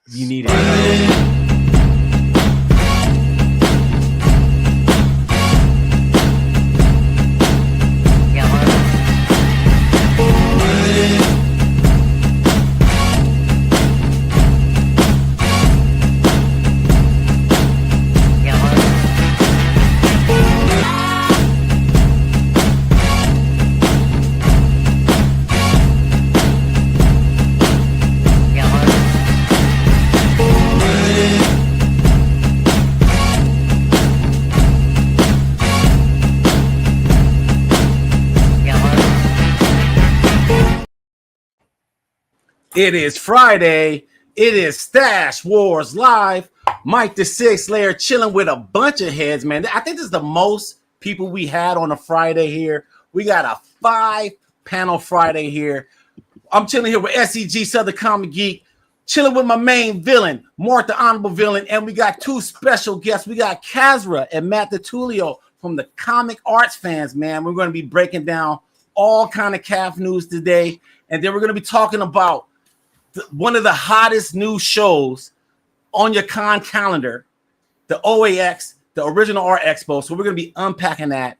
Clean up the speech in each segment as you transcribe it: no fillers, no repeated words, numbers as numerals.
You need it. It is Friday. It is Stash Wars Live. Mike the Six Layer chilling with a bunch of heads, man. I think this is the most people we had on a Friday here. We got a 5-panel Friday here. I'm chilling here with SEG, Southern Comic Geek, chilling with my main villain, Mark the Honorable Villain, and we got two special guests. We got Kazra and Matt DeTulio from the Comic Arts Fans, man. We're going to be breaking down all kind of CAF news today, and then we're going to be talking about one of the hottest new shows on your con calendar, the OAX, the Original Art Expo. So we're going to be unpacking that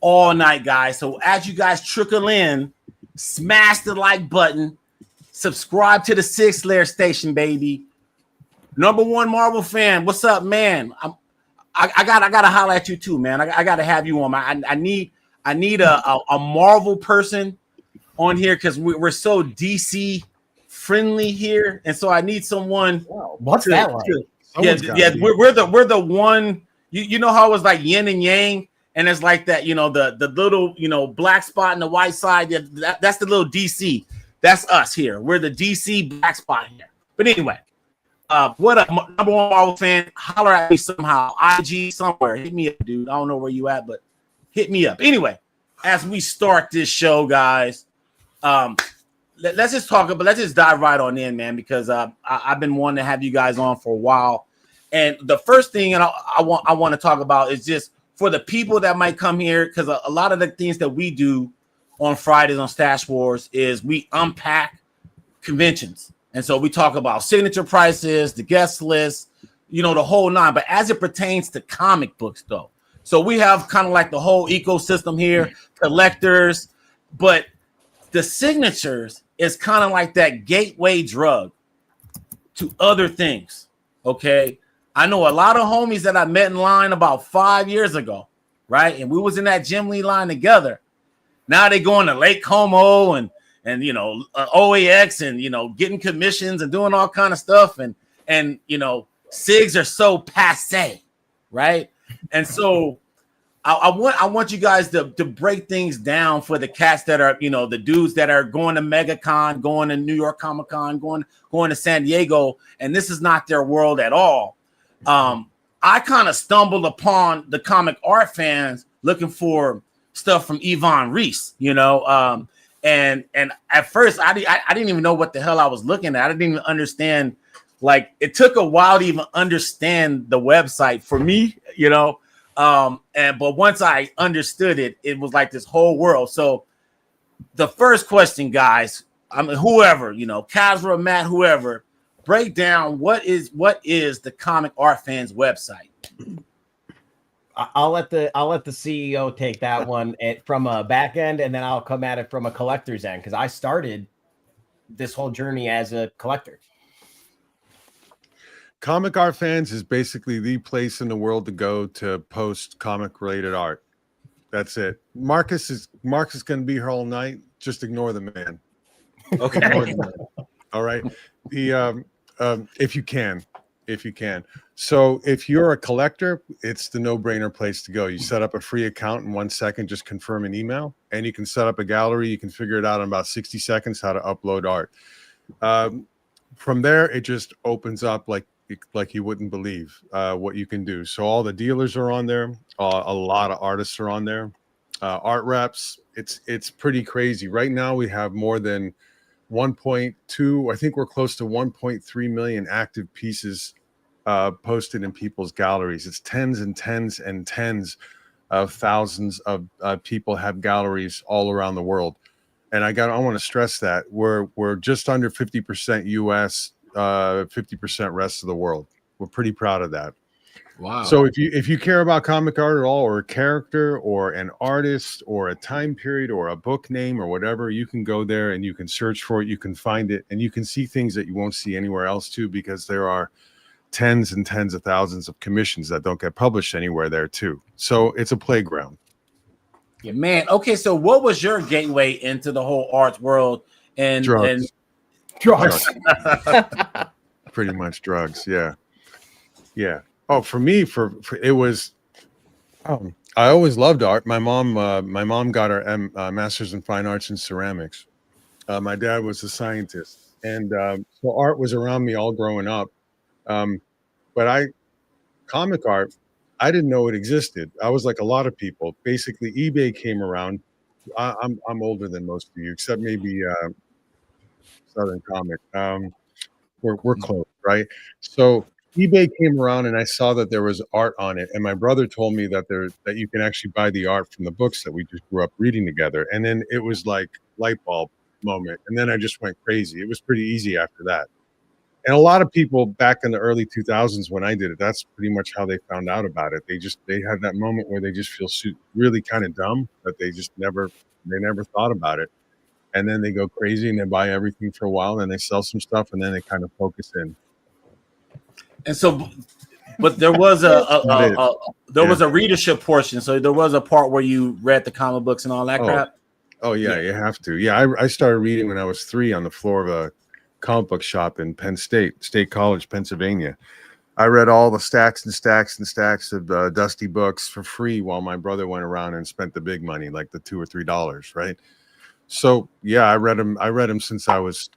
all night, guys. So as you guys trickle in, smash the like button, subscribe to the Six Layer Station, baby. Number one Marvel fan, what's up, man? I gotta holler at you too, man. I gotta have you on. I need a Marvel person on here because we're so DC friendly here, and so I need someone. Wow, what's that like? Yeah. We're the one. You know how it was like yin and yang, and it's like that. You know the little black spot in the white side. Yeah, that's the little DC. That's us here. We're the DC black spot here. But anyway, what up, number one Marvel fan? Holler at me somehow. IG somewhere. Hit me up, dude. I don't know where you at, but hit me up. Anyway, as we start this show, guys. Let's just talk about. Let's just dive right on in, man, because I've been wanting to have you guys on for a while. And the first thing I want to talk about is just for the people that might come here, because a lot of the things that we do on Fridays on Stash Wars is we unpack conventions, and so we talk about signature prices, the guest list, the whole nine. But as it pertains to comic books, though, so we have kind of like the whole ecosystem here, collectors, but the signatures is kind of like that gateway drug to other things. Okay. I know a lot of homies that I met in line about 5 years ago, right? And we was in that Jim Lee line together. Now they going to Lake Como and OAX and, getting commissions and doing all kind of stuff. And SIGs are so passe, right? And so I want you guys to break things down for the cats that are, the dudes that are going to MegaCon, going to New York Comic Con, going to San Diego, and this is not their world at all. I kind of stumbled upon the Comic Art Fans looking for stuff from Yvonne Reese, and at first I didn't even know what the hell I was looking at. I didn't even understand. Like, it took a while to even understand the website for me, but once I understood it, it was like this whole world. So the first question, guys, whoever, Kazra, Matt, whoever, break down what is the Comic Art Fans website. I'll let the CEO take that one from a back end, and then I'll come at it from a collector's end, because I started this whole journey as a collector. Comic Art Fans is basically the place in the world to go to post comic related art. That's it. Marcus is going to be here all night. Just ignore the man. Okay. All right. If you can. So if you're a collector, it's the no-brainer place to go. You set up a free account in 1 second, just confirm an email, and you can set up a gallery. You can figure it out in about 60 seconds how to upload art. From there, it just opens up like you wouldn't believe what you can do. So all the dealers are on there. A lot of artists are on there. Art reps. It's pretty crazy. Right now we have more than 1.2. I think we're close to 1.3 million active pieces posted in people's galleries. It's tens and tens and tens of thousands of people have galleries all around the world. And I want to stress that we're just under 50% US 50% rest of the world. We're pretty proud of that. Wow. So if you care about comic art at all, or a character or an artist or a time period or a book name or whatever, you can go there and you can search for it. You can find it and you can see things that you won't see anywhere else too, because there are tens and tens of thousands of commissions that don't get published anywhere there too. So it's a playground. Yeah, man. Okay, so what was your gateway into the whole arts world? And Drugs. Drugs. Pretty much drugs. Yeah. Oh, for me, for it was. I always loved art. My mom got her master's in fine arts in ceramics. My dad was a scientist, and so art was around me all growing up. But comic art, I didn't know it existed. I was like a lot of people. Basically, eBay came around. I'm older than most of you, except maybe Southern Comic. We're close, right? So eBay came around, and I saw that there was art on it, and my brother told me that you can actually buy the art from the books that we just grew up reading together. And then it was like light bulb moment, and then I just went crazy. It was pretty easy after that. And a lot of people back in the early 2000s when I did it, that's pretty much how they found out about it. They had that moment where they just feel really kind of dumb, but they never thought about it. And then they go crazy and they buy everything for a while, and they sell some stuff, and then they kind of focus in. And so, but there was was a readership portion. So there was a part where you read the comic books and all that crap. Oh yeah, you have to. Yeah, I started reading when I was 3 on the floor of a comic book shop in Penn State College, Pennsylvania. I read all the stacks and stacks and stacks of dusty books for free while my brother went around and spent the big money, like the $2 or $3, right? So yeah, I read them since I was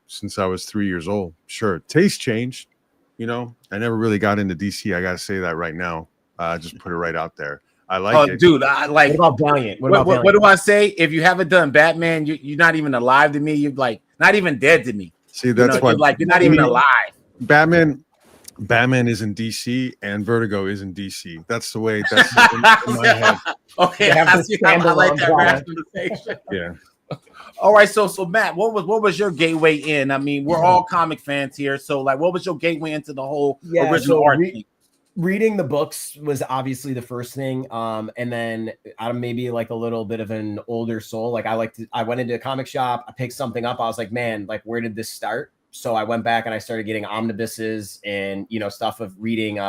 3 years old. Sure, taste changed. I never really got into DC. I gotta say that right now. Just put it right out there. I like it, dude. I like. What about Valiant? What do I say? If you haven't done Batman, you're not even alive to me. You're like not even dead to me. See, that's why you're not even alive. Batman is in DC and Vertigo is in DC. That's the way. That's in my head. Okay, I like that rationalization. Yeah. All right, so Matt, what was your gateway in? I mean, we're all comic fans here, so like, what was your gateway into the whole original art thing? Reading the books was obviously the first thing, and then I'm maybe like a little bit of an older soul. Like I went into a comic shop, I picked something up, I was like, man, like where did this start? So I went back and I started getting omnibuses and stuff of reading,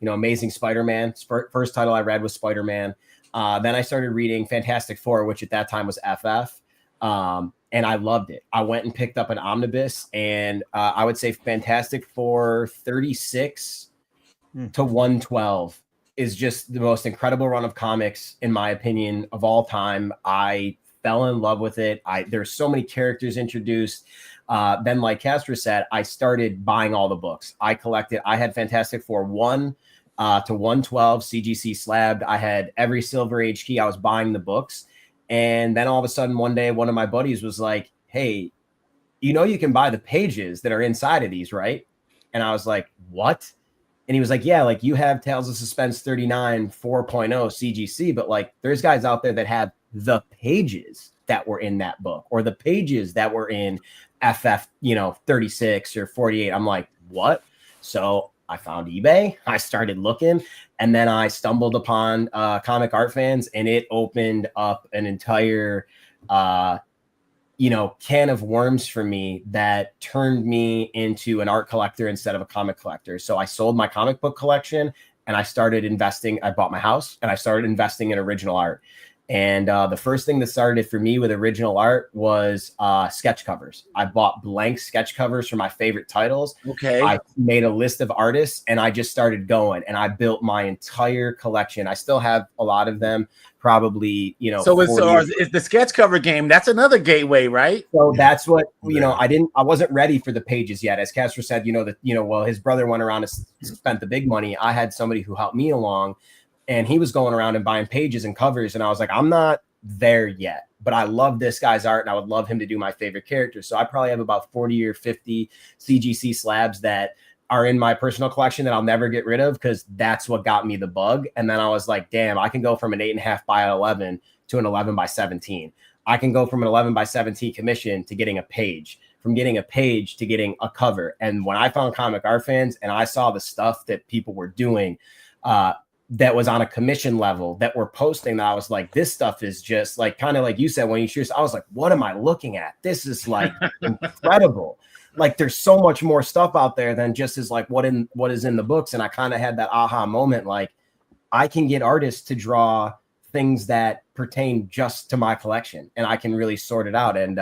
Amazing Spider-Man. First title I read was Spider-Man. Then I started reading Fantastic Four, which at that time was FF. And I loved it. I went and picked up an omnibus, and I would say Fantastic Four 36 to 112 is just the most incredible run of comics, in my opinion, of all time. I fell in love with it. There's so many characters introduced. Then, like Castro said, I started buying all the books. I had Fantastic Four 1 to 112 CGC slabbed. I had every Silver Age key. I was buying the books. And then all of a sudden, one day, one of my buddies was like, hey, you can buy the pages that are inside of these, right? And I was like, what? And he was like, yeah, like you have Tales of Suspense 39 4.0 CGC, but like there's guys out there that have the pages that were in that book or the pages that were in FF, 36 or 48. I'm like, what? So I found eBay. I started looking, and then I stumbled upon Comic Art Fans, and it opened up an entire, can of worms for me that turned me into an art collector instead of a comic collector. So I sold my comic book collection, and I started investing. I bought my house, and I started investing in original art. And the first thing that started for me with original art was sketch covers. I bought blank sketch covers for my favorite titles. Okay. I made a list of artists, and I just started going, and I built my entire collection. I still have a lot of them, probably, So it's the sketch cover game. That's another gateway, right? So that's what, I wasn't ready for the pages yet. As Castro said, his brother went around and spent the big money. I had somebody who helped me along, and he was going around and buying pages and covers. And I was like, I'm not there yet, but I love this guy's art, and I would love him to do my favorite characters. So I probably have about 40 or 50 CGC slabs that are in my personal collection that I'll never get rid of, because that's what got me the bug. And then I was like, damn, I can go from an 8.5 by 11 to an 11 by 17. I can go from an 11 by 17 commission to getting a page. from getting a page to getting a cover. And when I found Comic Art Fans and I saw the stuff that people were doing, that was on a commission level that were posting, that I was like, this stuff is just like, kind of like you said, when you choose, I was like, what am I looking at? This is like incredible. Like there's so much more stuff out there than just is like what is in the books. And I kind of had that aha moment. Like I can get artists to draw things that pertain just to my collection and I can really sort it out. And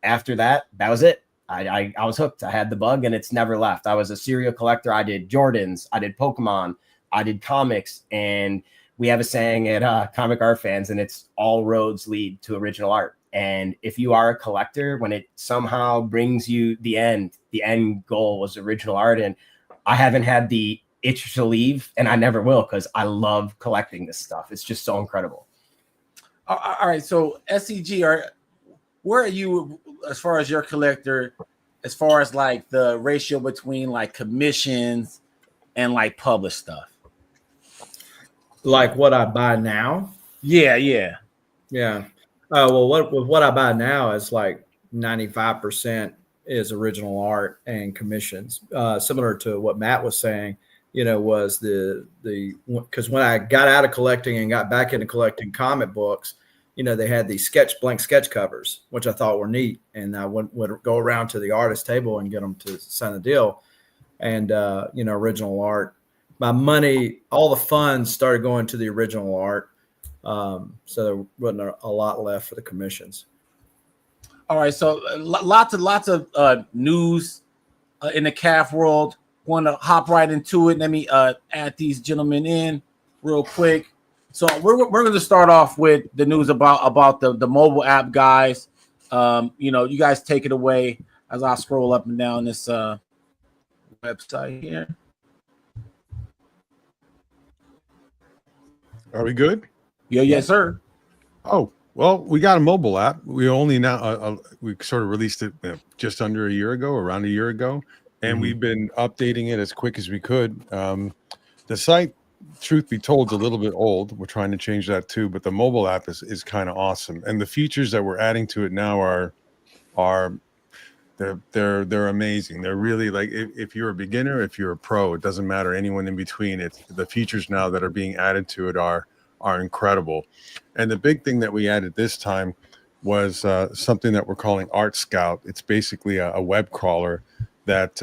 after that was it. I was hooked. I had the bug and it's never left. I was a serial collector. I did Jordans. I did Pokemon. I did comics, and we have a saying at Comic Art Fans, and it's all roads lead to original art. And if you are a collector, when it somehow brings you the end goal was original art. And I haven't had the itch to leave, and I never will, because I love collecting this stuff. It's just so incredible. All right, so SEG, where are you as far as your collector, as far as like the ratio between like commissions and like published stuff? Like what I buy now? Yeah. Well, what I buy now is like 95% is original art and commissions. Similar to what Matt was saying, was because when I got out of collecting and got back into collecting comic books, they had these blank sketch covers, which I thought were neat, and I would go around to the artist table and get them to sign the deal, and original art. My money, all the funds started going to the original art. So there wasn't a lot left for the commissions. All right. So lots of news in the calf world. Want to hop right into it. Let me add these gentlemen in real quick. So we're going to start off with the news about the mobile app, guys. You guys take it away as I scroll up and down this website here. Are we good? Yeah, yes, sir. Oh, well, we got a mobile app. We only now we sort of released it just under a year ago, around a year ago, and we've been updating it as quick as we could. The site, truth be told, is a little bit old. We're trying to change that too, but the mobile app is kind of awesome, and the features that we're adding to it now are they're amazing. They're really like if you're a beginner, if you're a pro, it doesn't matter, anyone in between. It's the features now that are being added to it are incredible. And the big thing that we added this time was something that we're calling Art Scout. It's basically a web crawler that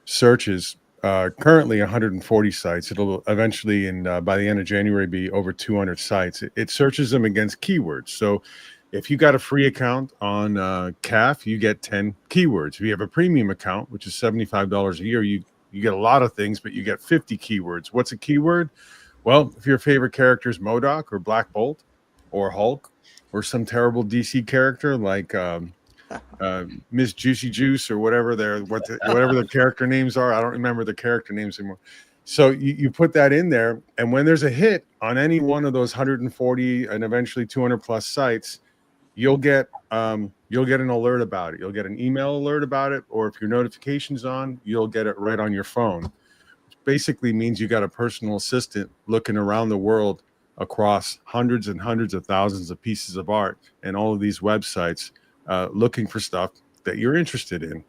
searches currently 140 sites. It'll eventually, by the end of January, be over 200 sites. It searches them against keywords. So if you got a free account on CAF, you get 10 keywords. If you have a premium account, which is $75 a year, you get a lot of things, but you get 50 keywords. What's a keyword? Well, if your favorite character is MODOK or Black Bolt or Hulk or some terrible DC character like Miss Juicy Juice or whatever whatever their character names are, I don't remember the character names anymore. So you put that in there, and when there's a hit on any one of those 140 and eventually 200 plus sites, you'll get an alert about it. You'll get an email alert about it, or if your notification's on, you'll get it right on your phone. Basically means you got a personal assistant looking around the world across hundreds and hundreds of thousands of pieces of art and all of these websites looking for stuff that you're interested in.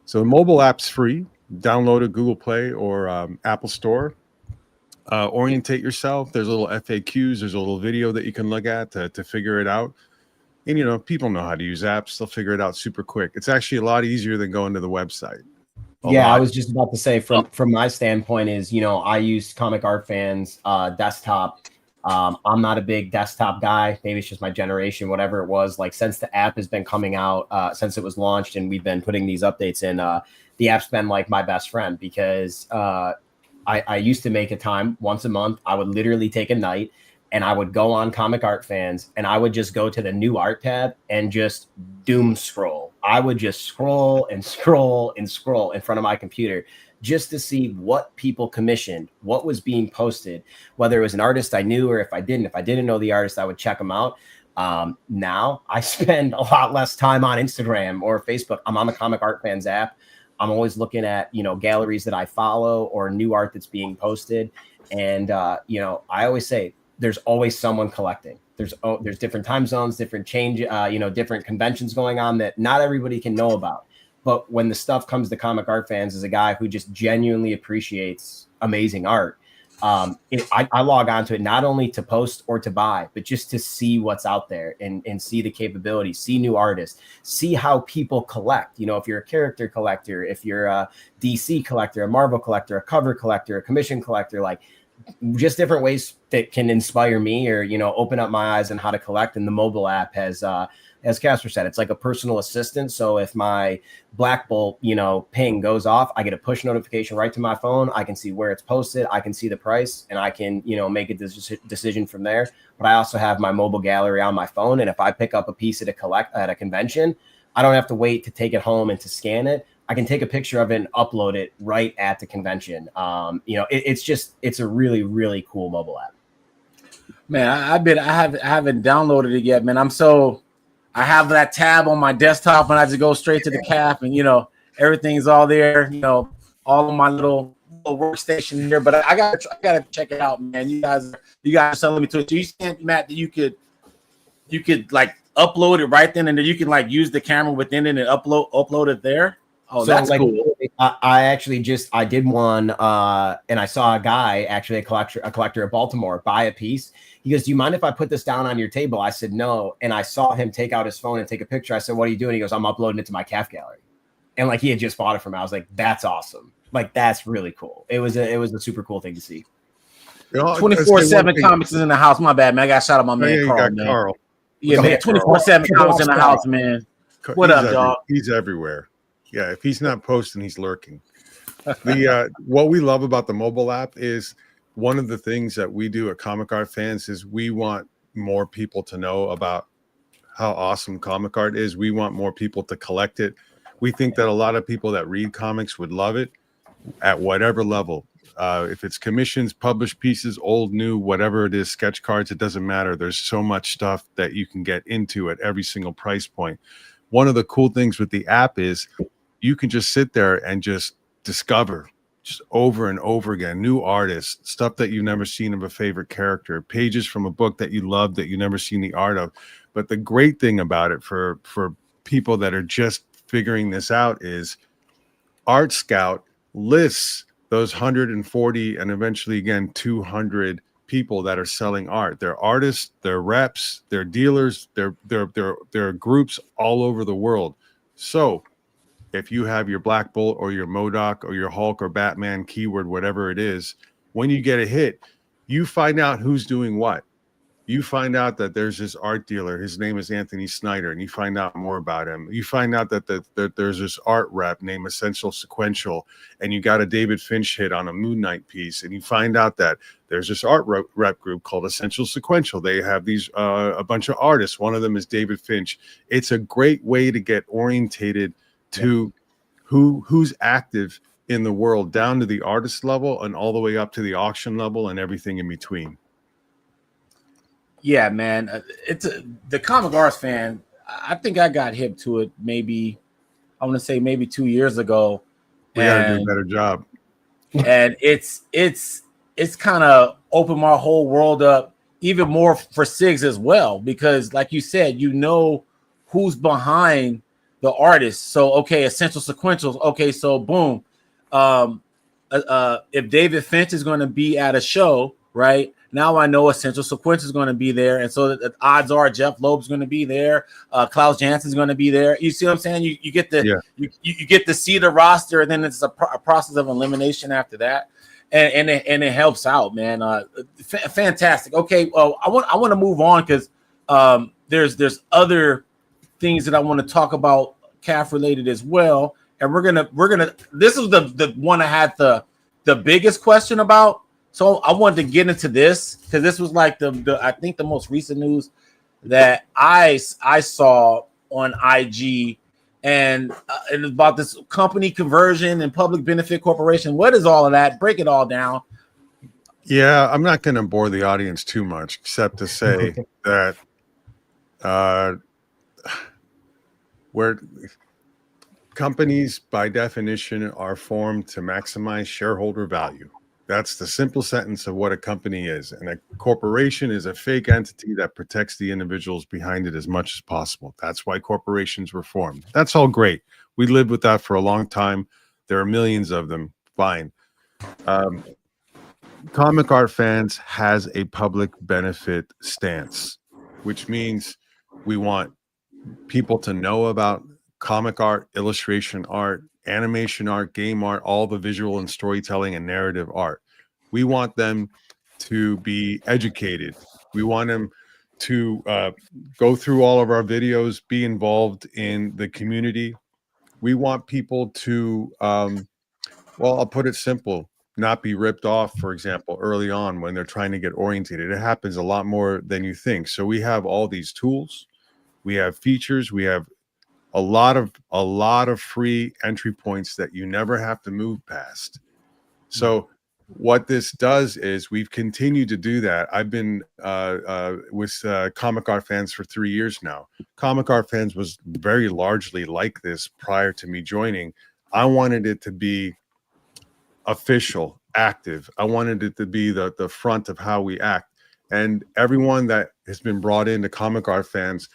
So the mobile app's free. Download it, Google Play or Apple Store. Orientate yourself. There's little FAQs. There's a little video that you can look at to figure it out. And, people know how to use apps. They'll figure it out super quick. It's actually a lot easier than going to the website. I was just about to say from my standpoint is, I use Comic Art Fans desktop. I'm not a big desktop guy. Maybe it's just my generation, whatever it was. Like since the app has been coming out, since it was launched and we've been putting these updates in, the app's been like my best friend because I used to make a time once a month. I would literally take a night and I would go on Comic Art Fans and I would just go to the new art tab and just doom scroll. I would just scroll and scroll and scroll in front of my computer just to see what people commissioned, what was being posted, whether it was an artist I knew or if I didn't know the artist, I would check them out. Now I spend a lot less time on Instagram or Facebook. I'm on the Comic Art Fans app. I'm always looking at, galleries that I follow or new art that's being posted. And, I always say there's always someone collecting. There's different time zones, different different conventions going on that not everybody can know about. But when the stuff comes to comic art fans, as a guy who just genuinely appreciates amazing art, I log on to it not only to post or to buy, but just to see what's out there and see the capabilities, see new artists, see how people collect. If you're a character collector, if you're a DC collector, a Marvel collector, a cover collector, a commission collector, like just different ways that can inspire me or, open up my eyes on how to collect. And the mobile app has, as Casper said, it's like a personal assistant. So if my Black Bolt, ping goes off, I get a push notification right to my phone. I can see where it's posted. I can see the price and I can, make a decision from there. But I also have my mobile gallery on my phone. And if I pick up a piece to collect at a convention, I don't have to wait to take it home and to scan it. I can take a picture of it and upload it right at the convention. It's a really, really cool mobile app. Man, I haven't downloaded it yet, man. I have that tab on my desktop and I just go straight to the CAF and, everything's all there, all of my little workstation here, but I gotta check it out, man. You guys are selling me to it. So you said, Matt, that you could like upload it right then and then you can like use the camera within it and upload it there. Oh, so that's cool. I did one and I saw a guy, actually a collector of Baltimore, buy a piece. He goes, "Do you mind if I put this down on your table?" I said, "No." And I saw him take out his phone and take a picture. I said, "What are you doing?" He goes, "I'm uploading it to my CAF gallery." And like he had just bought it from me. I was like, "That's awesome. Like that's really cool." It was a super cool thing to see. 24/7 comics is in the house. My bad, man. I got shot at my man Carl, man. Carl. Yeah, man. 24/7 comics in the house, man. What up, dog? He's everywhere. Yeah, if he's not posting, he's lurking. What we love about the mobile app is one of the things that we do at Comic Art Fans is we want more people to know about how awesome comic art is. We want more people to collect it. We think that a lot of people that read comics would love it at whatever level. If it's commissions, published pieces, old, new, whatever it is, sketch cards, it doesn't matter. There's so much stuff that you can get into at every single price point. One of the cool things with the app is you can just sit there and just discover just over and over again new artists, stuff that you've never seen of a favorite character, pages from a book that you love that you've never seen the art of. But the great thing about it for people that are just figuring this out is Art Scout lists those 140 and eventually again 200 people that are selling art. They're artists, they're reps, they're dealers, they're groups all over the world. So if you have your Black Bolt or your MODOK or your Hulk or Batman keyword, whatever it is, when you get a hit, you find out who's doing what. You find out that there's this art dealer. His name is Anthony Snyder, and you find out more about him. You find out that there's this art rep named Essential Sequential, and you got a David Finch hit on a Moon Knight piece, and you find out that there's this art rep group called Essential Sequential. They have these a bunch of artists. One of them is David Finch. It's a great way to get orientated to who's active in the world, down to the artist level and all the way up to the auction level and everything in between. Yeah, man. The Comic Arts Fan. I think I got hip to it maybe 2 years ago. We gotta do a better job. And it's kind of opened my whole world up even more for SIGs as well, because like you said, who's behind the artist. So okay, Essential Sequentials. Okay, so boom. If David Finch is going to be at a show, right? Now I know Essential Sequential is going to be there, and so the odds are Jeff Loeb's going to be there. Klaus Janson is going to be there. You see what I'm saying? You get you get to see the roster, and then it's a process of elimination after that, and it helps out, man. Fantastic. Okay, well I want to move on because there's other things that I want to talk about CAF related as well, and we're gonna. This is the one I had the biggest question about. So I wanted to get into this because this was like I think the most recent news that I saw on IG, and it's about this company conversion and public benefit corporation. What is all of that? Break it all down. Yeah, I'm not going to bore the audience too much, except to say that where companies by definition are formed to maximize shareholder value. That's the simple sentence of what a company is. And a corporation is a fake entity that protects the individuals behind it as much as possible. That's why corporations were formed. That's all great. We lived with that for a long time. There are millions of them. Fine. Comic Art Fans has a public benefit stance, which means we want people to know about comic art, illustration art, animation art, game art, all the visual and storytelling and narrative art. We want them to be educated. We want them to go through all of our videos, be involved in the community. We want people to, well, I'll put it simple, not be ripped off, for example, early on when they're trying to get orientated. It happens a lot more than you think. So we have all these tools. We have features. We have a lot of free entry points that you never have to move past. So what this does is we've continued to do that. I've been with Comic Art Fans for 3 years now. Comic Art Fans was very largely like this prior to me joining. I wanted it to be official, active. I wanted it to be the front of how we act. And everyone that has been brought into Comic Art Fans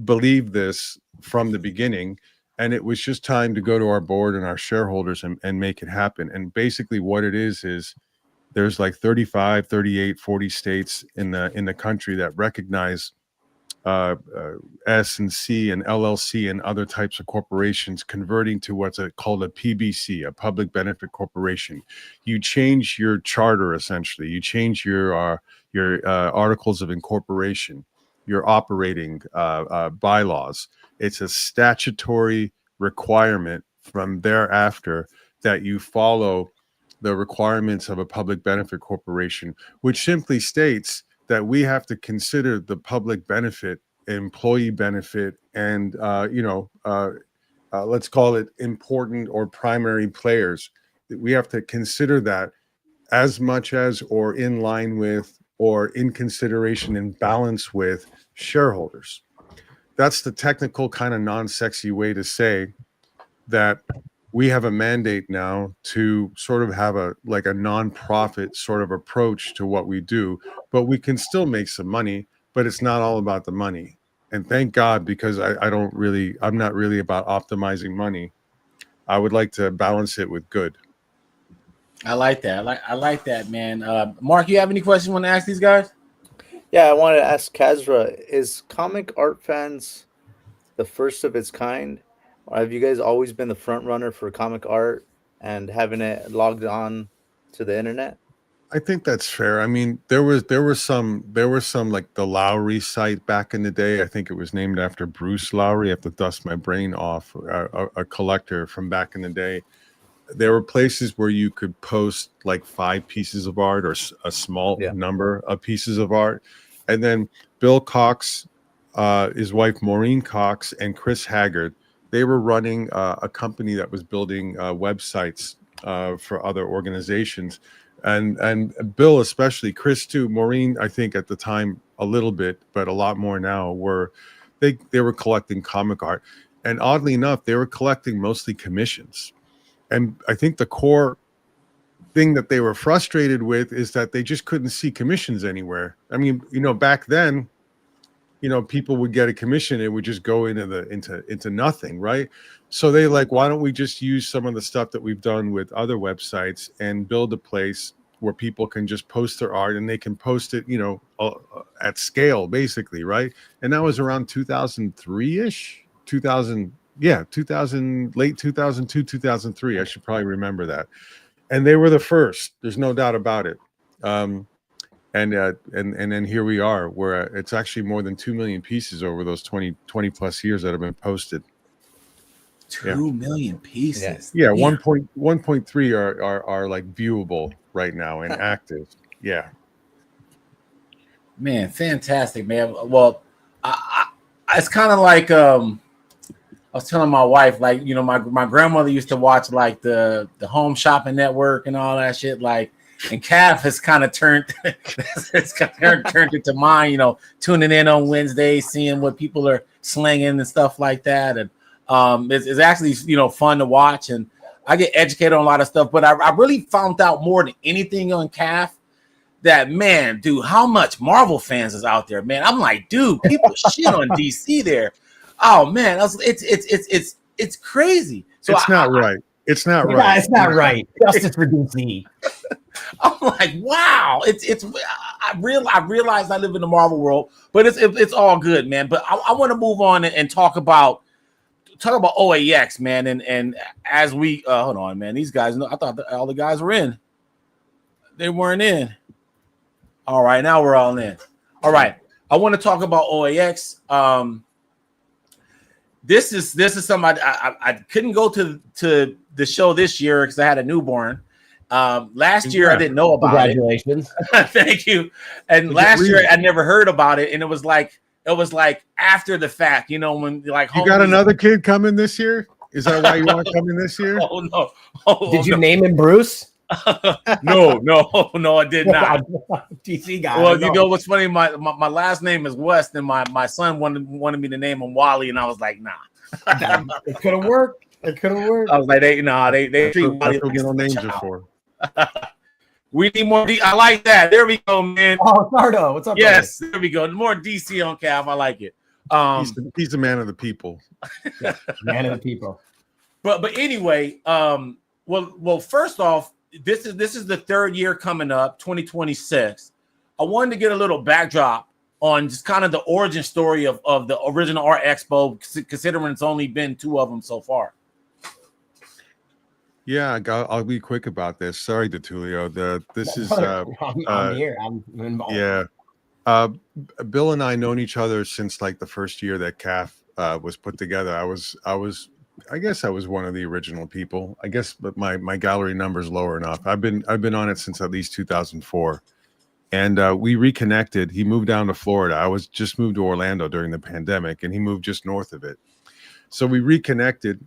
believed this from the beginning, and it was just time to go to our board and our shareholders and make it happen. And basically what it is there's like 35, 38, 40 states in the country that recognize S and C and LLC and other types of corporations converting to what's called a PBC, a public benefit corporation. You change your charter, essentially. You change your articles of incorporation, your operating bylaws. It's a statutory requirement from thereafter that you follow the requirements of a public benefit corporation, which simply states that we have to consider the public benefit, employee benefit, and let's call it important or primary players. We have to consider that as much as, or in line with, or in consideration and balance with shareholders. That's the technical kind of non-sexy way to say that we have a mandate now to sort of have a non-profit sort of approach to what we do, but we can still make some money, but it's not all about the money. And thank God, because I'm not really about optimizing money. I would like to balance it with good. I like that. I like that, man. Mark, you have any questions you want to ask these guys? Yeah, I wanted to ask Kazra, is Comic Art Fans the first of its kind? Or have you guys always been the front runner for comic art and having it logged on to the internet? I think that's fair. I mean, there was some like the Lowry site back in the day. I think it was named after Bruce Lowry. I have to dust my brain off, a collector from back in the day. There were places where you could post like 5 pieces of art or a small number of pieces of art. And then Bill Cox, his wife Maureen Cox, and Chris Haggard, they were running a company that was building websites for other organizations. And Bill especially, Chris too, Maureen I think at the time a little bit, but a lot more now, they were collecting comic art. And oddly enough, they were collecting mostly commissions. And I think the core thing that they were frustrated with is that they just couldn't see commissions anywhere. I mean, back then, people would get a commission, it would just go into nothing, right? So they why don't we just use some of the stuff that we've done with other websites and build a place where people can just post their art, and they can post it, at scale, basically, right? And that was around 2003-ish, 2000, late 2002, 2003. I should probably remember that. And they were the first. There's no doubt about it. And then here we are, where it's actually more than 2 million pieces over those 20 plus years that have been posted. 2 million pieces. Yeah, 1.3 are like viewable right now and active. Yeah, man, fantastic, man. Well, I it's kind of like I was telling my wife, my grandmother used to watch like the Home Shopping Network and all that shit, and Cav has kind of turned turned into mine, tuning in on Wednesdays, seeing what people are slinging and stuff like that. And it's actually, fun to watch. And I get educated on a lot of stuff, but I really found out more than anything on CAF that, man, dude, how much Marvel fans is out there, man. I'm like, dude, people shit on DC there. Oh man, it's crazy. So it's not right. It's not Yeah, right. it's not right. Justice for DC. I'm like, wow, I realize I live in the Marvel world, but it's all good, man. But I want to move on and talk about OAX, man. And as we hold on, man, these guys, I thought all the guys were in. They weren't in. All right, now we're all in. All right, I want to talk about OAX. This is something I couldn't go to the show this year because I had a newborn. Last year I didn't know about it. Congratulations. Thank you. And last year I never heard about it, and it was like after the fact, you know, when like you got another kid coming this year. Is that why you want to come in this year? Oh no! Oh, Did you name him Bruce? No, I did not. DC guy. Well, you know what's funny? My last name is West, and my son wanted me to name him Wally, and I was like, nah. It could have worked. It could have worked. I was like, they treat Wally like middle names are for. We need more. I like that. There we go, man. Oh, Nardo, what's up? Yes, there we go. More DC on CAF. I like it. He's the man of the people. Yeah, man of the people. But anyway, well, first off, this is the third year coming up, 2026. I wanted to get a little backdrop on just kind of the origin story of the original Art Expo, considering it's only been 2 of them so far. Yeah, I'll be quick about this. Sorry, DeTulio. This is I'm here. I'm involved. Yeah. Bill and I known each other since like the first year that CAF was put together. I guess I was one of the original people. I guess, but my gallery number's lower enough. I've been on it since at least 2004, and we reconnected. He moved down to Florida. I was just moved to Orlando during the pandemic, and he moved just north of it. So we reconnected,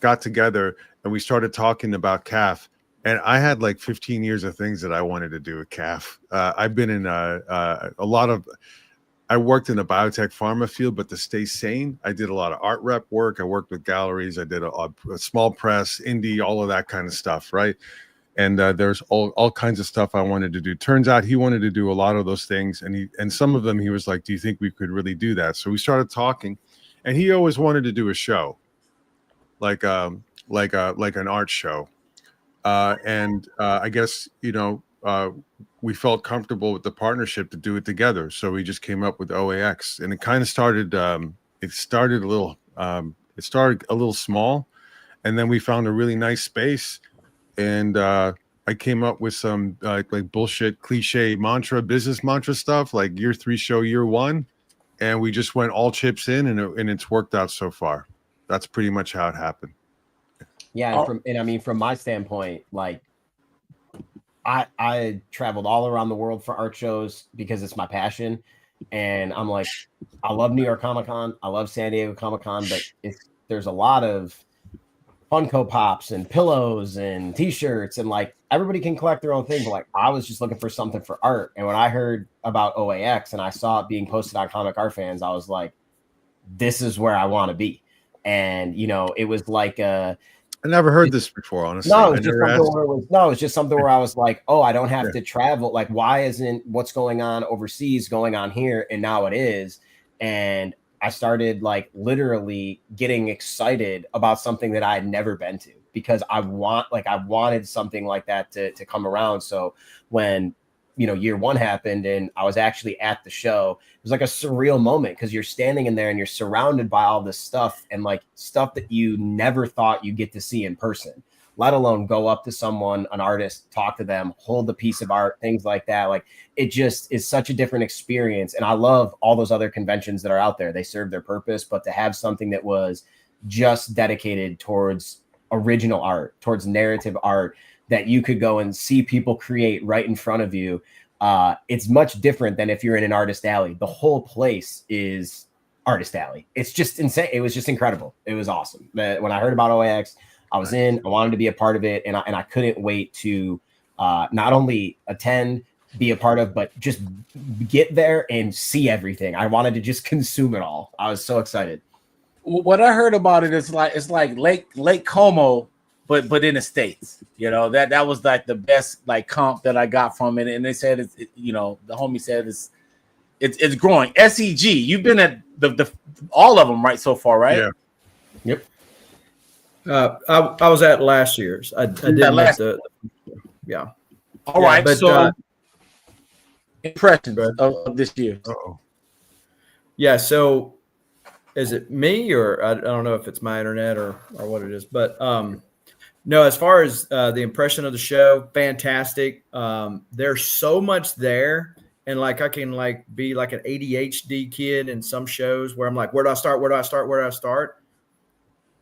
got together, and we started talking about CAF. And I had like 15 years of things that I wanted to do with CAF. I've been in a lot of. I worked in the biotech pharma field, but to stay sane, I did a lot of art rep work. I worked with galleries. I did a small press, indie, all of that kind of stuff, right? And there's all kinds of stuff I wanted to do. Turns out he wanted to do a lot of those things, and some of them he was like, "Do you think we could really do that?" So we started talking, and he always wanted to do a show, like an art show, and I guess we felt comfortable with the partnership to do it together. So we just came up with OAX, and it kind of started. It started a little small, and then we found a really nice space, and I came up with some like bullshit cliche business mantra stuff, like year 3 show year 1, and we just went all chips in, and it's worked out so far. That's pretty much how it happened. Yeah, from my standpoint, like. I traveled all around the world for art shows because it's my passion. And I'm like, I love New York Comic Con. I love San Diego Comic Con, but there's a lot of Funko Pops and pillows and t-shirts, and like everybody can collect their own thing. But like, I was just looking for something for art. And when I heard about OAX and I saw it being posted on Comic Art Fans, I was like, this is where I want to be. And, it was like I never heard this before, honestly. No, it's just something where I was like, oh, I don't have to travel. Like, why isn't what's going on overseas going on here? And now it is. And I started like literally getting excited about something that I had never been to, because I wanted something like that to come around. So when year 1 happened and I was actually at the show, it was like a surreal moment, because you're standing in there and you're surrounded by all this stuff, and like stuff that you never thought you'd get to see in person, let alone go up to someone, an artist, talk to them, hold a piece of art, things like that. Like, it just is such a different experience. And I love all those other conventions that are out there. They serve their purpose, but to have something that was just dedicated towards original art, towards narrative art, that you could go and see people create right in front of you. It's much different than if you're in an artist alley. The whole place is artist alley. It's just insane. It was just incredible. It was awesome. When I heard about OAX, I was in. I wanted to be a part of it, and I couldn't wait to not only attend, be a part of, but just get there and see everything. I wanted to just consume it all. I was so excited. What I heard about it is like it's like Lake Como but in the States. You know, that was like the best like comp that I got from it. And they said the homie said it's growing. SEG, you've been at the all of them right so far, right? Yeah. Yep. I was at last year's. I didn't at the yeah. All right, but so impressions of this year. Uh-oh. Yeah, so is it me or I don't know if it's my internet or what it is, but no, as far as the impression of the show, fantastic. There's so much there, and like I can like be like an ADHD kid in some shows where I'm like, where do I start? Where do I start? Where do I start?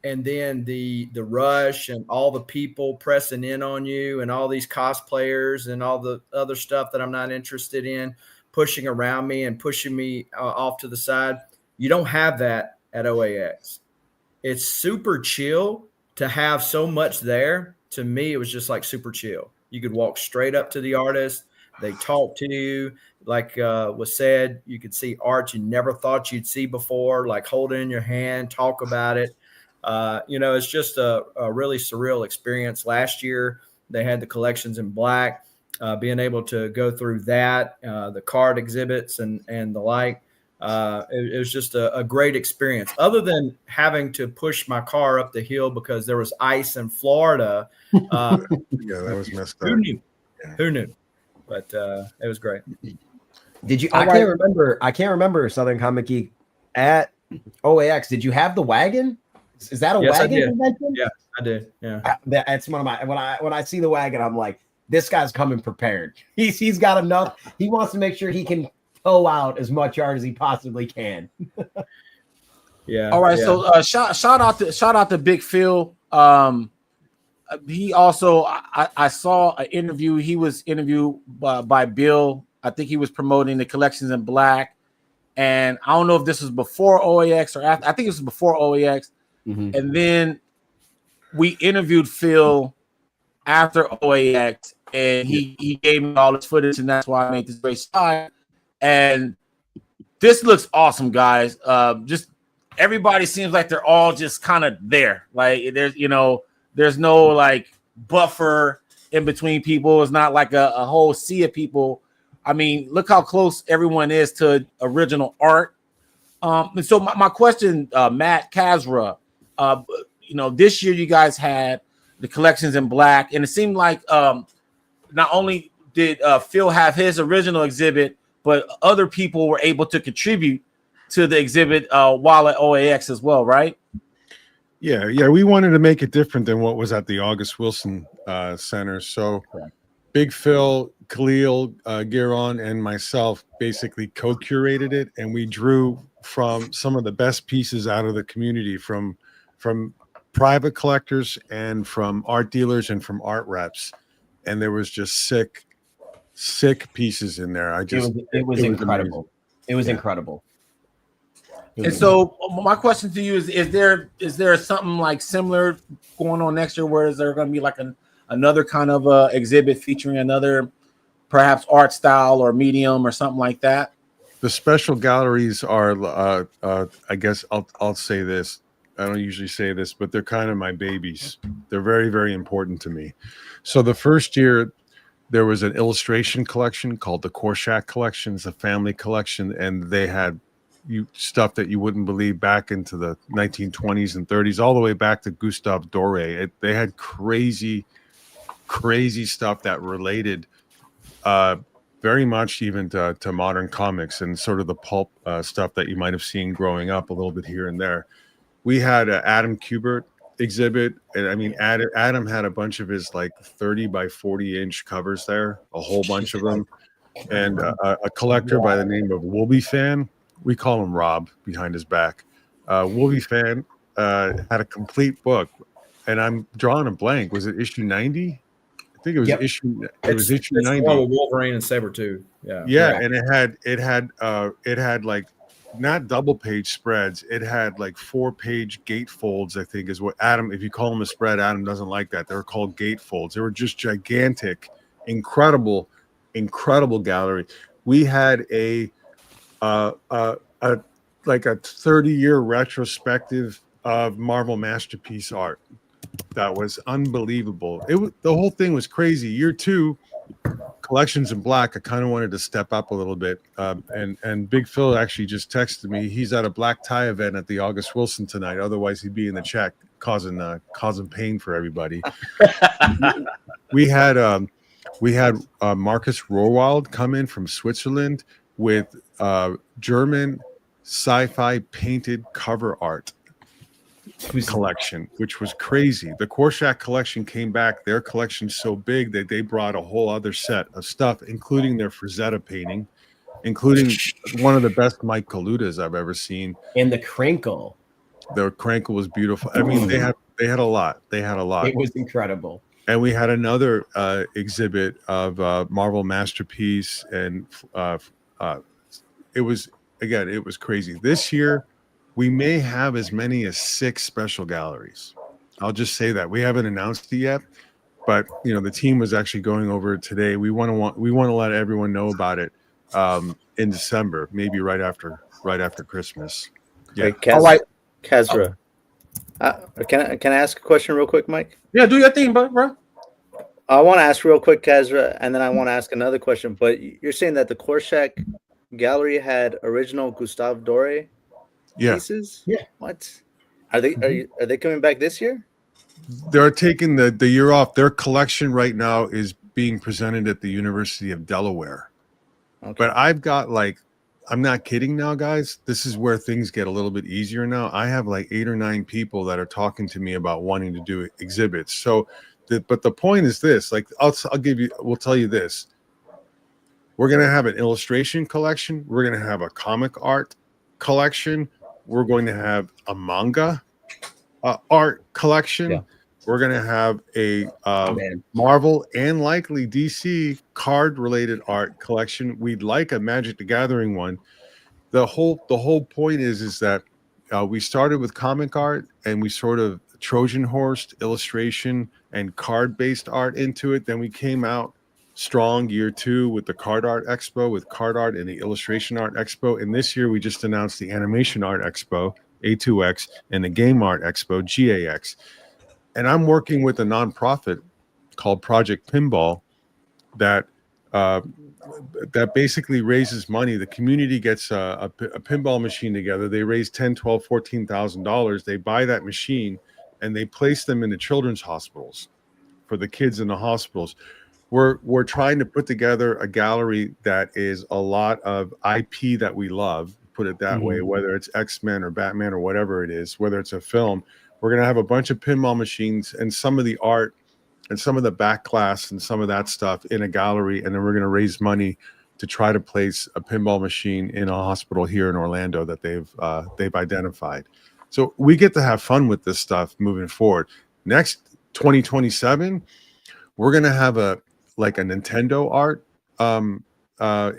And then the rush and all the people pressing in on you and all these cosplayers and all the other stuff that I'm not interested in pushing around me and pushing me off to the side. You don't have that at OAX. It's super chill to have so much there. To me, it was just like super chill. You could walk straight up to the artist. They talk to you. Like was said, you could see art you never thought you'd see before, like hold it in your hand, talk about it. It's just a really surreal experience. Last year, they had the collections in black, being able to go through that, the card exhibits and the like. It was just a great experience. Other than having to push my car up the hill because there was ice in Florida. Yeah, that was messed up. Who knew? Yeah. Who knew? But it was great. Did you? I can't remember Southern Comic Geek at OAX. Did you have the wagon? Is that a wagon convention? Yeah, I did. Yeah, that's one of my when I see the wagon, I'm like, this guy's coming prepared. He's got enough. He wants to make sure he can pull out as much art as he possibly can. Yeah. All right. Yeah. So shout out to Big Phil. He also I saw an interview. He was interviewed by Bill. I think he was promoting the collections in black. And I don't know if this was before OAX or after. I think it was before OAX. Mm-hmm. And then we interviewed Phil after OAX, and he gave me all his footage, and that's why I made this great shot. And this looks awesome, guys. Just everybody seems like they're all just kind of there. Like there's no like buffer in between people. It's not like a whole sea of people. I mean, look how close everyone is to original art. And so my question, Matt Kazra, this year you guys had the collections in black, and it seemed like not only did Phil have his original exhibit, but other people were able to contribute to the exhibit while at OAX as well, right? Yeah. We wanted to make it different than what was at the August Wilson Center. So Big Phil, Khalil, Giron, and myself basically co-curated it, and we drew from some of the best pieces out of the community from private collectors and from art dealers and from art reps. And there was just sick pieces in there. It was incredible. It was incredible. And so my question to you is there something like similar going on next year? Where is there going to be like another kind of exhibit featuring another perhaps art style or medium or something like that? The special galleries are, I guess I'll say this. I don't usually say this, but they're kind of my babies. They're very, very important to me. So the first year, there was an illustration collection called the Korshak Collection. It's a family collection, and they had stuff that you wouldn't believe back into the 1920s and 30s, all the way back to Gustave Doré. They had crazy stuff that related very much even to modern comics and sort of the pulp stuff that you might have seen growing up a little bit here and there. We had an Adam Kubert exhibit, and I mean, Adam had a bunch of his like 30 by 40 inch covers there, a whole bunch of them, and a collector by the name of Woolby Fan. We call him Rob behind his back. Woolby Fan had a complete book, and I'm drawing a blank. Was it issue 90? I think it was issue. It was issue 90. With Wolverine and Sabretooth. Yeah, correct. And it had like not double page spreads. It had like 4-page gatefolds, I think is what Adam, if you call them a spread, Adam doesn't like that. They were called gatefolds. They were just gigantic, incredible gallery. We had like a 30-year retrospective of Marvel Masterpiece art. that was unbelievable. The whole thing was crazy. Year 2, collections in black. I kind of wanted to step up a little bit, and Big Phil actually just texted me. He's at a black tie event at the August Wilson tonight. Otherwise, he'd be in the check causing pain for everybody. we had Marcus Rohrwald come in from Switzerland with German sci-fi painted cover art collection, which was crazy. The Korshak collection came back. Their collection's so big that they brought a whole other set of stuff, including their Frazetta painting, including one of the best Mike Coludas I've ever seen. And the Crinkle. The Crinkle was beautiful. I mean, they had a lot. They had a lot. It was incredible. And we had another exhibit of Marvel Masterpiece, and it was crazy. This year, we may have as many as 6 special galleries. I'll just say that. We haven't announced it yet, but the team was actually going over it today. We want to let everyone know about it in December, maybe right after Christmas. Yeah. Wait, Kazra. Can I ask a question real quick, Mike? Yeah, do your thing, bro. I want to ask real quick, Kazra, and then I want to ask another question. But you're saying that the Korshak gallery had original Gustave Doré pieces? Yeah. What? Are they coming back this year? They're taking the year off. Their collection right now is being presented at the University of Delaware. Okay. But I've got I'm not kidding now, guys. This is where things get a little bit easier now. I have 8 or 9 people that are talking to me about wanting to do exhibits. So, but the point is this: we'll tell you this. We're going to have an illustration collection. We're going to have a comic art collection. We're going to have a manga art collection. Yeah. We're going to have a Marvel and likely DC card-related art collection. We'd like a Magic the Gathering one. The whole point is that we started with comic art, and we sort of Trojan horsed illustration and card-based art into it. Then we came out strong year 2 with the Card Art Expo, with Card Art and the Illustration Art Expo. And this year we just announced the Animation Art Expo, A2X, and the Game Art Expo, GAX. And I'm working with a nonprofit called Project Pinball that basically raises money. The community gets a pinball machine together. They raise $10,000, $12,000, $14,000. They buy that machine and they place them in the children's hospitals for the kids in the hospitals. We're trying to put together a gallery that is a lot of IP that we love, put it that way, whether it's X-Men or Batman or whatever it is, whether it's a film. We're going to have a bunch of pinball machines and some of the art and some of the back glass and some of that stuff in a gallery. And then we're going to raise money to try to place a pinball machine in a hospital here in Orlando that they've identified. So we get to have fun with this stuff moving forward. Next 2027, we're going to have a Nintendo art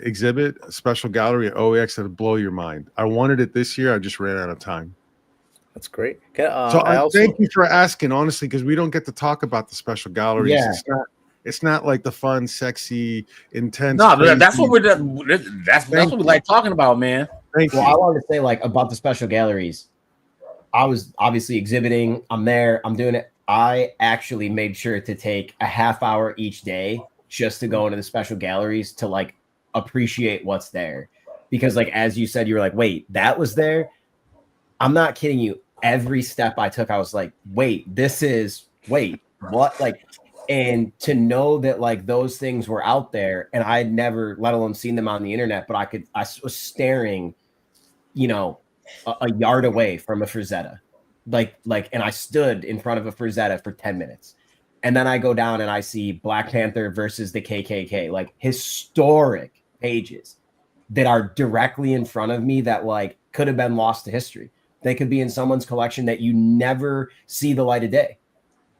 exhibit, a special gallery at OAX that'll blow your mind. I wanted it this year. I just ran out of time. That's great. Thank you for asking, honestly, because we don't get to talk about the special galleries. Yeah. It's not like the fun, sexy, intense. No, but that's what that's what we like talking about, man. Thank you. I wanted to say about the special galleries. I was obviously exhibiting. I'm there. I'm doing it. I actually made sure to take a half hour each day just to go into the special galleries to appreciate what's there. Because as you said, you were like, wait, that was there? I'm not kidding you. Every step I took, I was like, wait, what? And to know that those things were out there and I had never, let alone seen them on the internet, but I was staring, a yard away from a Frazetta. And I stood in front of a Frazetta for 10 minutes. And then I go down and I see Black Panther versus the KKK, historic pages that are directly in front of me that could have been lost to history. They could be in someone's collection that you never see the light of day,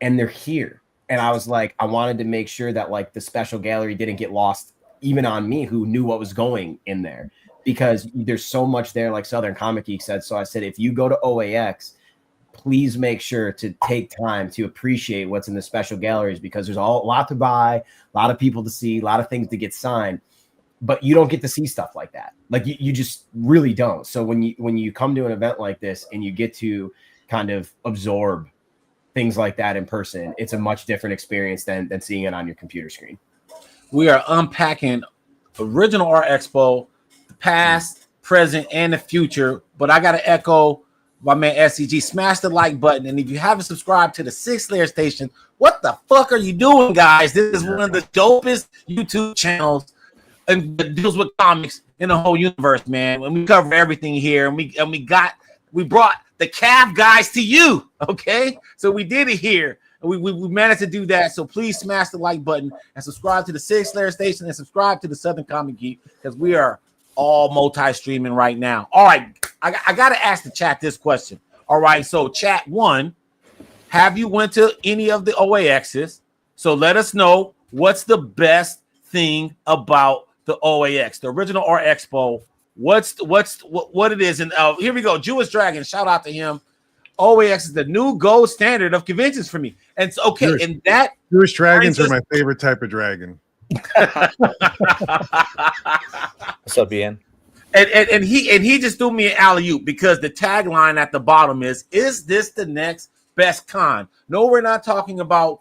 and they're here. And I was I wanted to make sure that the special gallery didn't get lost even on me, who knew what was going in there, because there's so much there, like Southern Comic Geek said. So I said, if you go to OAX, please make sure to take time to appreciate what's in the special galleries, because there's a lot to buy, a lot of people to see, a lot of things to get signed, but you don't get to see stuff like that. You just really don't. So when you come to an event like this and you get to kind of absorb things like that in person. It's a much different experience than seeing it on your computer screen. We are unpacking Original Art Expo, the past, present, and the future. But I got to echo my man SCG. Smash the like button. And if you haven't subscribed to the 6 Layer Station, what the fuck are you doing, guys? This is one of the dopest YouTube channels and that deals with comics in the whole universe, man. And we cover everything here. And we brought the Cav guys to you. Okay. So we did it here. We managed to do that. So please smash the like button and subscribe to the 6 Layer Station and subscribe to the Southern Comic Geek, because we are all multi-streaming right now. All right. I got to ask the chat this question. All right. So chat one, have you went to any of the OAXs? So let us know what's the best thing about the OAX, the Original Art Expo. What it is. And here we go. Jewish Dragon, shout out to him. OAX is the new gold standard of conventions for me. And it's okay. And that Jewish dragons are my favorite type of dragon. What's up, Ian? And he just threw me an alley-oop, because the tagline at the bottom is this the next best con? No, we're not talking about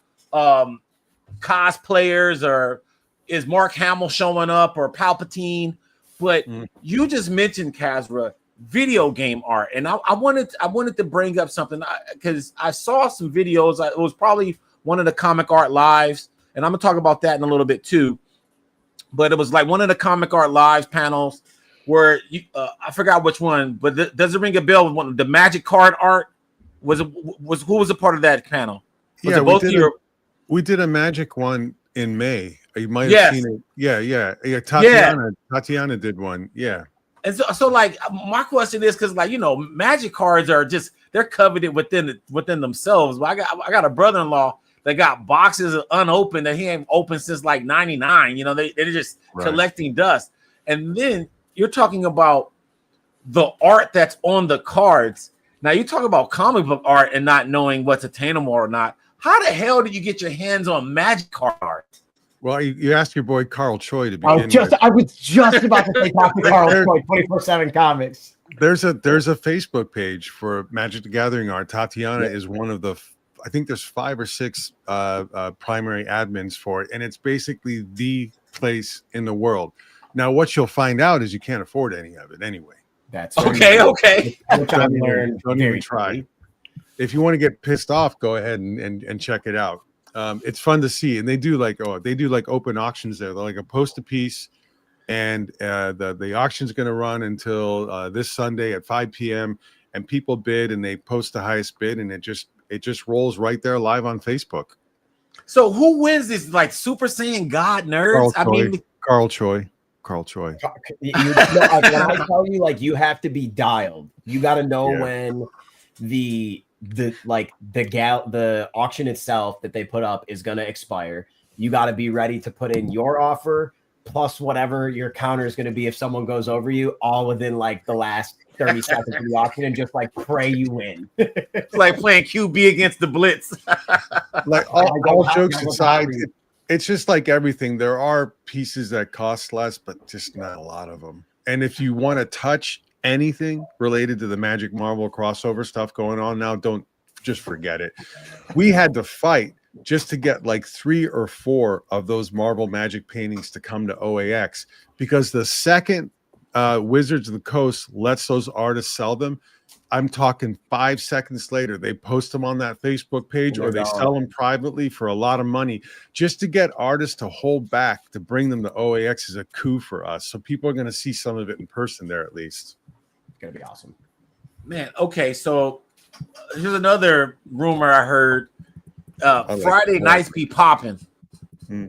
cosplayers or is Mark Hamill showing up or Palpatine, but you just mentioned, Kazra, video game art, and I wanted to bring up something, because I saw some videos. It was probably one of the Comic Art Lives, and I'm gonna talk about that in a little bit too. But it was like one of the Comic Art Lives panels where I forgot which one, but does it ring a bell with one of the Magic card art? Was who was a part of that panel? Was it both we did a Magic one in May. You might have seen it. Yeah. Tatiana did one. Yeah. And so like my question is, because like, you know, Magic cards are just, they're coveted within themselves. But I got a brother-in-law that got boxes unopened that he ain't opened since like 99. You know, they're just collecting dust. And then you're talking about the art that's on the cards. Now you talk about comic book art and not knowing what's attainable or not. How the hell did you get your hands on Magic card art? Well, you asked your boy Carl Choi to begin with. I was just about to say talk to Carl Choi, 24/7 Comics. There's a Facebook page for Magic the Gathering art. Tatiana is one of the, I think there's 5 or 6 primary admins for it, and it's basically the place in the world. Now, what you'll find out is you can't afford any of it anyway. That's okay. Don't even try. If you want to get pissed off, go ahead and check it out. It's fun to see, and they do like open auctions there. They're like a post a piece, and the auction's going to run until this Sunday at 5 p.m. and people bid and they post the highest bid, and it just rolls right there live on Facebook. So who wins this? Like Super Saiyan God nerds? Carl Choi. When I tell you, like, you have to be dialed. You got to know when the auction itself that they put up is going to expire. You got to be ready to put in your offer plus whatever your counter is going to be if someone goes over you, all within like the last 30 seconds of the auction, and just like pray you win. It's like playing QB against the Blitz. Like all jokes aside, it's just like everything. There are pieces that cost less, but just not a lot of them. And if you want to touch anything related to the Magic Marvel crossover stuff going on now, don't just forget it. We had to fight just to get like 3 or 4 of those Marvel Magic paintings to come to OAX, because the second Wizards of the Coast lets those artists sell them, I'm talking 5 seconds later, they post them on that Facebook page, or they sell them privately for a lot of money. Just to get artists to hold back to bring them to OAX is a coup for us. So people are going to see some of it in person there at least. It's going to be awesome. Man, okay, so here's another rumor I heard. Friday nights be popping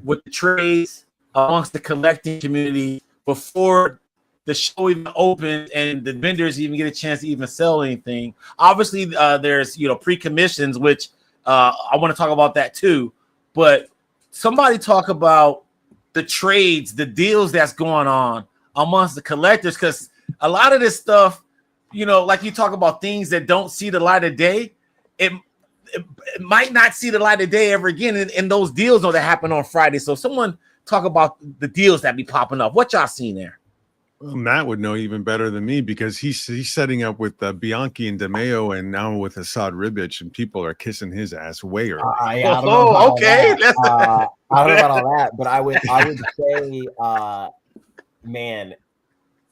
with the trades amongst the collecting community before the show even opens and the vendors even get a chance to even sell anything. Obviously, there's pre-commissions, which I want to talk about that too. But somebody talk about the trades, the deals that's going on amongst the collectors, because a lot of this stuff, like you talk about things that don't see the light of day, it might not see the light of day ever again. And those deals that happen on Friday. So someone talk about the deals that be popping up. What y'all seen there? Matt would know even better than me because he's setting up with Bianchi and DeMeo and now with Assad Ribic, and people are kissing his ass way early. I don't know about okay. I don't know about all that, but I would say, man,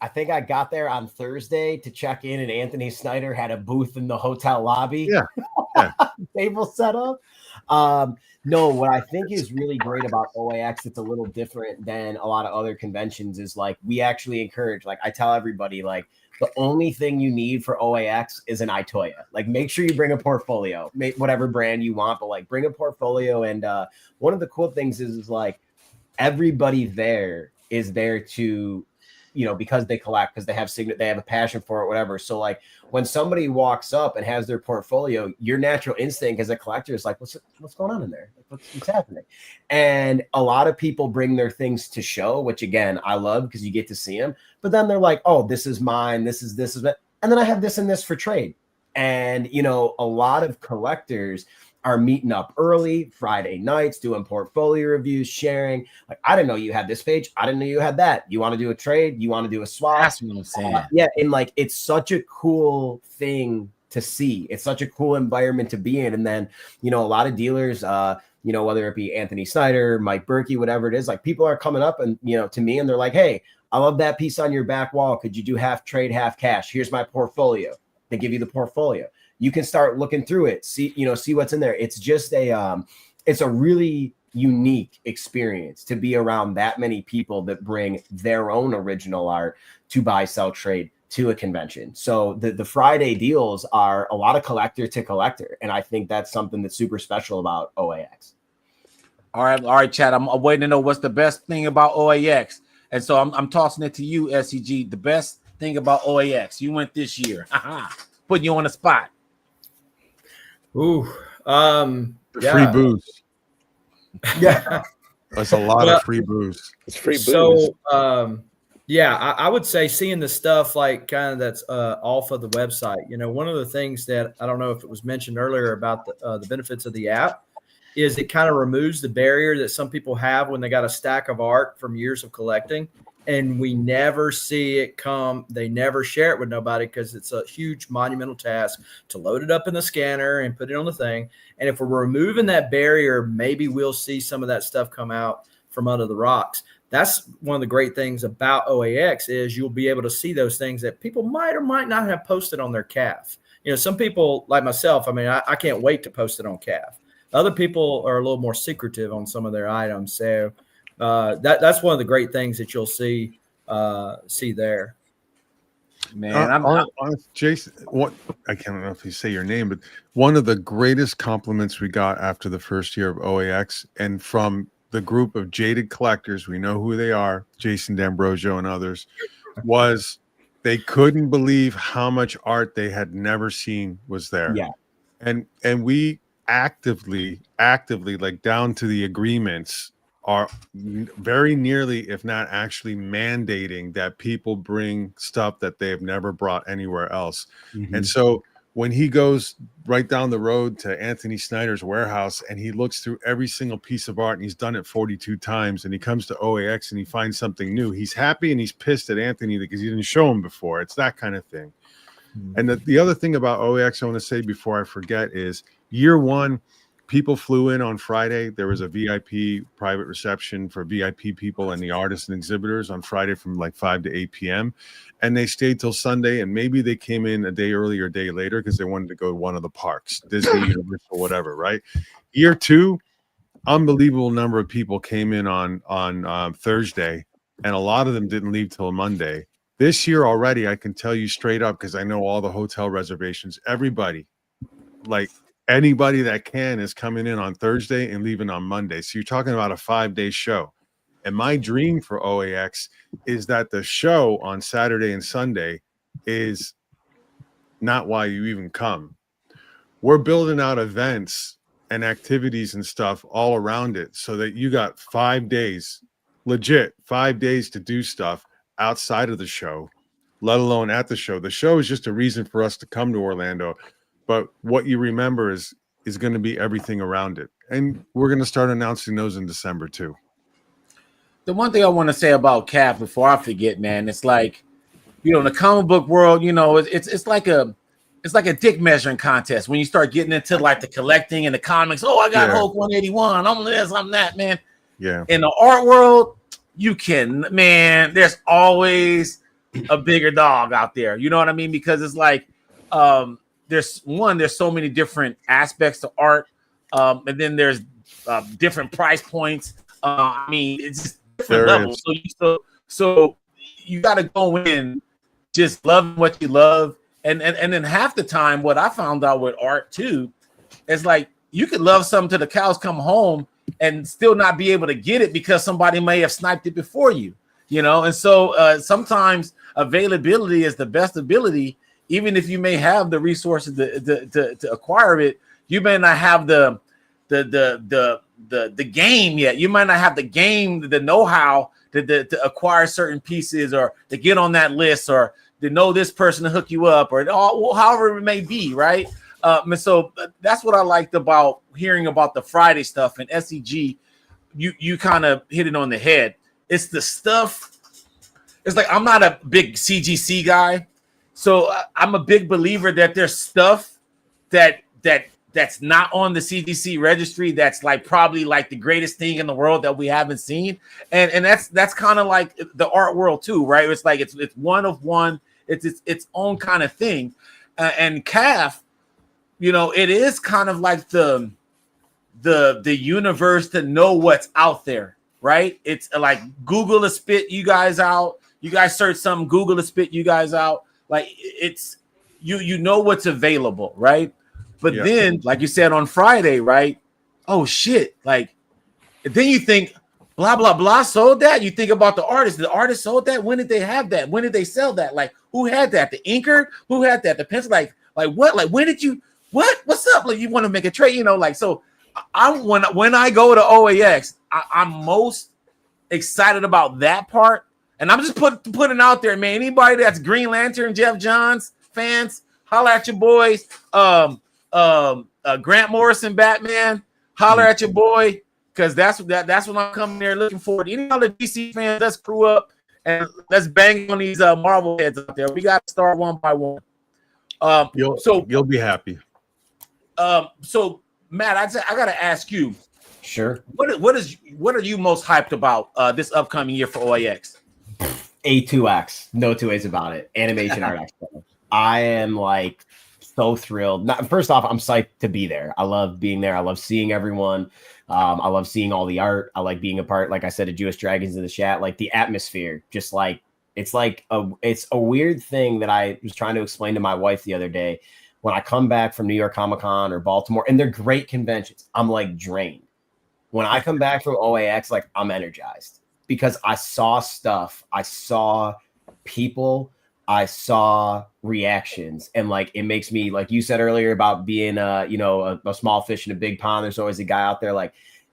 I think I got there on Thursday to check in, and Anthony Snyder had a booth in the hotel lobby. Yeah. Table set up. No, what I think is really great about OAX, it's a little different than a lot of other conventions, is like we actually encourage, like I tell everybody, like the only thing you need for OAX is an iToya. Like make sure you bring a portfolio, make whatever brand you want, but like bring a portfolio. And one of the cool things is like everybody there is there to, you know, because they collect, because they have a passion for it, whatever. So like when somebody walks up and has their portfolio, your natural instinct as a collector is like, what's going on in there? Like, what's happening? And a lot of people bring their things to show, which again, I love because you get to see them, but then they're like, oh, this is mine. This is that. And then I have this and this for trade. And, you know, a lot of collectors are meeting up early Friday nights, doing portfolio reviews, sharing. Like, I didn't know you had this page. I didn't know you had that. You want to do a trade? You want to do a swap? That's what I'm saying. Yeah. And like, it's such a cool thing to see. It's such a cool environment to be in. And then, you know, a lot of dealers, you know, whether it be Anthony Snyder, Mike Berkey, whatever it is, like people are coming up and, you know, to me, and they're like, hey, I love that piece on your back wall. Could you do half trade, half cash? Here's my portfolio. They give you the portfolio. You can start looking through it, see what's in there. It's just it's a really unique experience to be around that many people that bring their own original art to buy, sell, trade to a convention. So the Friday deals are a lot of collector to collector. And I think that's something that's super special about OAX. All right, Chad. I'm waiting to know what's the best thing about OAX. And so I'm tossing it to you, SCG. The best thing about OAX. You went this year. Putting you on the spot. Ooh, Free booze. Yeah. That's a lot of free booze. It's free booze. So, yeah, I would say seeing the stuff like kind of that's off of the website. You know, one of the things that I don't know if it was mentioned earlier about the benefits of the app is it kind of removes the barrier that some people have when they got a stack of art from years of collecting. And we never see it come. They never share it with nobody because it's a huge monumental task to load it up in the scanner and put it on the thing. And if we're removing that barrier, maybe we'll see some of that stuff come out from under the rocks. That's one of the great things about OAX is you'll be able to see those things that people might or might not have posted on their calf. You know, some people like myself, I mean, I can't wait to post it on calf. Other people are a little more secretive on some of their items. So that's one of the great things that you'll see there. Man, Jason, I can't know if you say your name, but one of the greatest compliments we got after the first year of OAX, and from the group of jaded collectors, we know who they are, Jason D'Ambrosio and others, was they couldn't believe how much art they had never seen was there. Yeah. And we actively, like down to the agreements, are very nearly, if not actually mandating that people bring stuff that they have never brought anywhere else. Mm-hmm. And so when he goes right down the road to Anthony Snyder's warehouse and he looks through every single piece of art, and he's done it 42 times, and he comes to OAX and he finds something new, he's happy and he's pissed at Anthony because he didn't show him before. It's that kind of thing. Mm-hmm. And the other thing about OAX I want to say before I forget is year one, people flew in on Friday. There was a VIP private reception for VIP people and the artists and exhibitors on Friday from like 5 to 8 p.m. And they stayed till Sunday, and maybe they came in a day early or a day later because they wanted to go to one of the parks, Disney, Universal, whatever, right? Year two, unbelievable number of people came in on Thursday, and a lot of them didn't leave till Monday. This year already, I can tell you straight up because I know all the hotel reservations, everybody, like anybody that can, is coming in on Thursday and leaving on Monday. So you're talking about a 5-day show. And my dream for OAX is that the show on Saturday and Sunday is not why you even come. We're building out events and activities and stuff all around it so that you got 5 days, legit 5 days to do stuff outside of the show, let alone at the show. The show is just a reason for us to come to Orlando. But what you remember is going to be everything around it. And we're going to start announcing those in December too. the one thing I want to say about Cap before I forget, man, it's like, in the comic book world, it's like a dick measuring contest when you start getting into like the collecting and the comics. Oh, I got Hulk 181. I'm this, I'm that, man. Yeah. In the art world, there's always a bigger dog out there. You know what I mean? Because it's like, there's so many different aspects to art, and then there's different price points. It's just different levels. So you got to go in just loving what you love, and then half the time, what I found out with art too, is like you could love something till the cows come home and still not be able to get it because somebody may have sniped it before you. And so sometimes availability is the best ability. Even if you may have the resources to acquire it, you may not have the game yet. You might not have the game, the know-how to acquire certain pieces, or to get on that list, or to know this person to hook you up, or however it may be, right? And so that's what I liked about hearing about the Friday stuff and SEG. You kind of hit it on the head. It's the stuff. It's like, I'm not a big CGC guy, so I'm a big believer that there's stuff that's not on the CGC registry that's like probably like the greatest thing in the world that we haven't seen, and that's kind of like the art world too, right? It's like it's one of one. It's its own kind of thing, and CAF, it is kind of like the universe to know what's out there, right? It's like Google to spit you guys out. You guys search something, Google to spit you guys out. Like it's you know what's available, right? But then, like you said on Friday, right? Oh shit! Like then you think blah blah blah sold that. You think about the artist. The artist sold that. When did they have that? When did they sell that? Like who had that? The inker? Who had that? The pencil? Like what? Like when did you? What? What's up? Like you want to make a trade? Like so. When I go to OAX, I'm most excited about that part. And I'm just putting out there, man. Anybody that's Green Lantern, Jeff Johns fans, holler at your boys. Grant Morrison, Batman, holler at your boy, because that's what I'm coming there looking for. Any other DC fans, let's crew up and let's bang on these Marvel heads out there. We got to start one by one. You'll be happy. So Matt, I got to ask you. Sure. What are you most hyped about this upcoming year for OAX? A2X, no two ways about it. Animation Art Expo. I am like so thrilled. First off, I'm psyched to be there. I love being there. I love seeing everyone. I love seeing all the art. I like being a part, like I said, of Jewish Dragons in the chat. Like the atmosphere, just like it's a weird thing that I was trying to explain to my wife the other day. When I come back from New York Comic Con or Baltimore, and they're great conventions, I'm like drained. When I come back from OAX, like I'm energized because I saw stuff, I saw people, I saw reactions, and like it makes me, like you said earlier about being a small fish in a big pond. There's always a guy out there. Like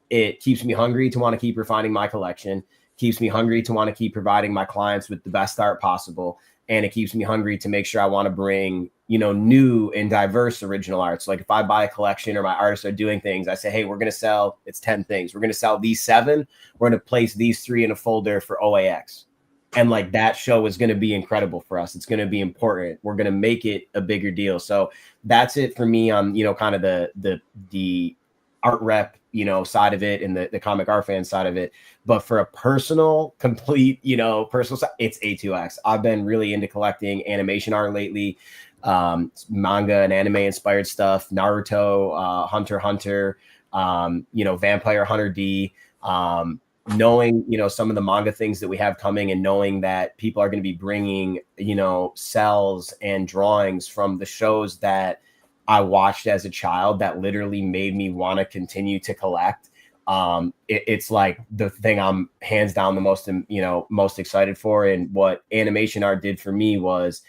it keeps me hungry to want to keep refining my collection, keeps me hungry to want to keep providing my clients with the best art possible, and it keeps me hungry to make sure I want to bring new and diverse original art. So like if I buy a collection or my artists are doing things, I say, hey, we're going to sell, it's 10 things. We're going to sell these 7. We're going to place these 3 in a folder for OAX. And like that show is going to be incredible for us. It's going to be important. We're going to make it a bigger deal. So that's it for me on, kind of the art rep, side of it and the comic art fan side of it. But for a personal, complete, personal side, it's A2X. I've been really into collecting animation art lately. Manga and anime inspired stuff, Naruto, Hunter x Hunter, Vampire Hunter D, knowing, some of the manga things that we have coming, and knowing that people are going to be bringing, cells and drawings from the shows that I watched as a child that literally made me want to continue to collect. It's like the thing I'm hands down the most excited for. And what animation art did for me was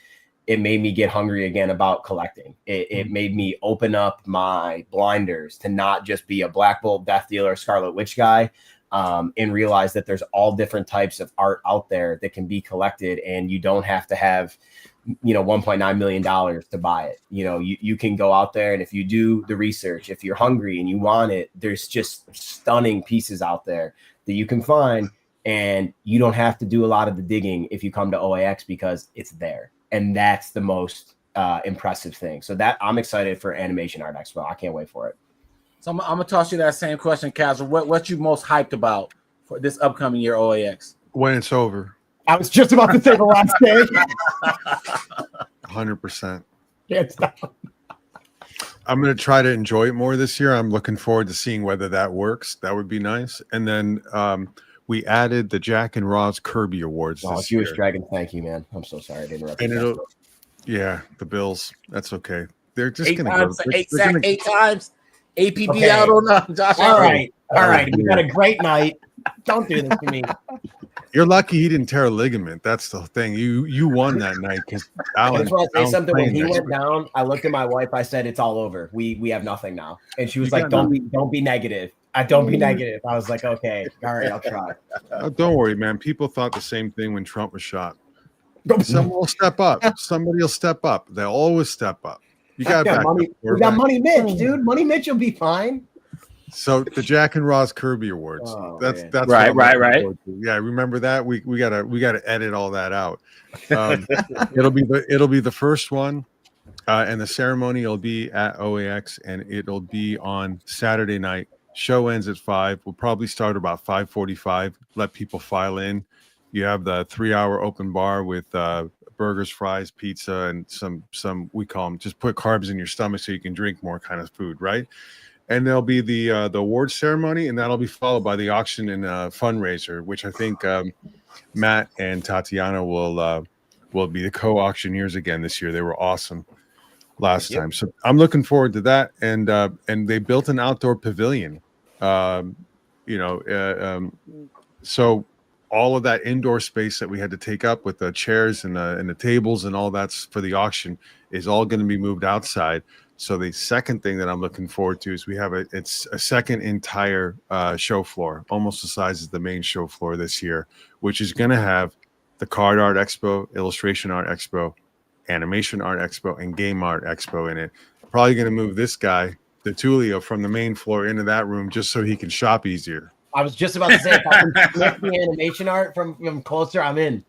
it made me get hungry again about collecting. It made me open up my blinders to not just be a Black Bolt, Death Dealer, Scarlet Witch guy, and realize that there's all different types of art out there that can be collected, and you don't have to have, $1.9 million to buy it. You can go out there, and if you do the research, if you're hungry and you want it, there's just stunning pieces out there that you can find and you don't have to do a lot of the digging if you come to OAX because it's there, and that's the most impressive thing. So that I'm excited for Animation Art Expo. I can't wait for it. So I'm gonna toss you that same question, Kaz. What you most hyped about for this upcoming year OAX? When it's over. I was just about to say the last day. 100%. Can't stop. I'm going to try to enjoy it more this year. I'm looking forward to seeing whether that works. That would be nice. And then we added the Jack and Ross Kirby Awards this Jewish year. Dragon, thank you, man. I'm so sorry to interrupt. And yeah, the Bills. That's okay. They're just going to go. go. Eight times. APB Okay. out on Josh. All right. We had a great night. Don't do this to me. You're lucky he didn't tear a ligament. That's the thing. You won that night because I just want to say something. When he went down, I looked at my wife. I said, "It's all over. We have nothing now." And she was like, "Don't be negative. Don't be negative." I was like, "Okay, all right, I'll try." Don't worry, man. People thought the same thing when Trump was shot. Someone will step up. Somebody will step up. They'll always step up. You got money. We got Money Mitch, dude. Money Mitch will be fine. So the Jack and Ross Kirby Awards. That's right. Yeah, remember that? We gotta edit all that out. It'll be the first one, and the ceremony will be at OAX, and it'll be on Saturday night. Show ends at 5. We'll probably start about 5:45. Let people file in. You have the 3-hour open bar with burgers, fries, pizza, and some we call them just put carbs in your stomach so you can drink more kind of food, right? And there'll be the award ceremony, and that'll be followed by the auction and fundraiser, which I think Matt and Tatiana will be the co-auctioneers again this year. They were awesome last time, so I'm looking forward to that. And they built an outdoor pavilion, so all of that indoor space that we had to take up with the chairs and the tables and all that's for the auction is all going to be moved outside. So the second thing that I'm looking forward to is we have it's a second entire show floor, almost the size of the main show floor this year, which is going to have the Card Art Expo, Illustration Art Expo, Animation Art Expo, and Game Art Expo in it. Probably going to move this guy, the Tulio, from the main floor into that room just so he can shop easier. I was just about to say, if I can flip the animation art from closer, I'm in.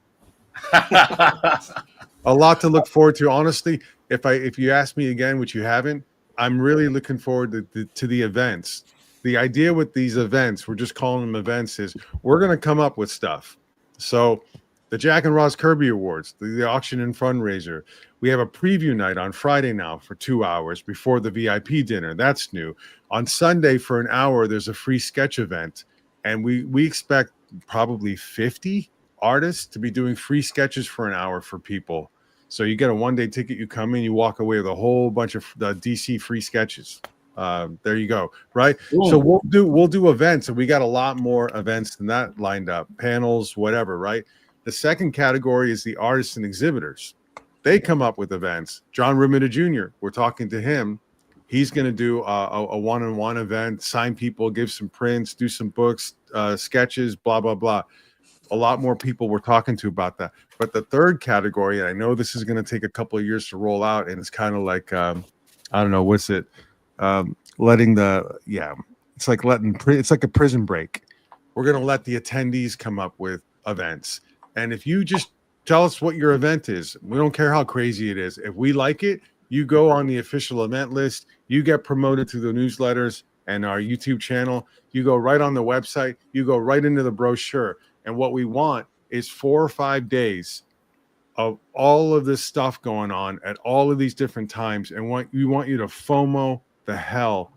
A lot to look forward to. Honestly, if you ask me again, which you haven't, I'm really looking forward to the events. The idea with these events, we're just calling them events, is we're going to come up with stuff. So the Jack and Ross Kirby Awards, the auction and fundraiser. We have a preview night on Friday now for 2 hours before the VIP dinner. That's new. On Sunday for an hour, there's a free sketch event. And we expect probably 50 artists to be doing free sketches for an hour for people. So you get a one-day ticket, you come in, you walk away with a whole bunch of DC free sketches. There you go, right? Ooh. So we'll do events, and we got a lot more events than that lined up, panels, whatever, right? The second category is the artists and exhibitors. They come up with events. John Romita Jr., we're talking to him. He's going to do a one-on-one event, sign people, give some prints, do some books, sketches, blah, blah, blah. A lot more people we're talking to about that. But the third category, and I know this is going to take a couple of years to roll out, and it's kind of like, I don't know, what's it? It's like a prison break. We're going to let the attendees come up with events. And if you just tell us what your event is, we don't care how crazy it is. If we like it, you go on the official event list, you get promoted to the newsletters and our YouTube channel, you go right on the website, you go right into the brochure. And what we want is 4 or 5 days of all of this stuff going on at all of these different times. And we want you to FOMO the hell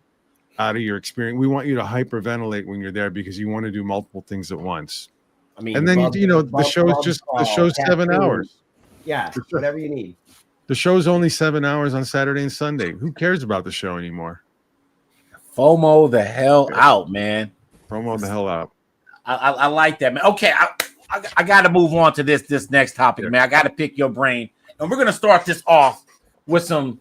out of your experience. We want you to hyperventilate when you're there because you want to do multiple things at once. I mean, and then, the show's 7 hours. Yeah, whatever you need. The show's only 7 hours on Saturday and Sunday. Who cares about the show anymore? FOMO the hell out, man. FOMO the hell out. I like that, man. Okay, I got to move on to this next topic, man. I got to pick your brain, and we're gonna start this off with some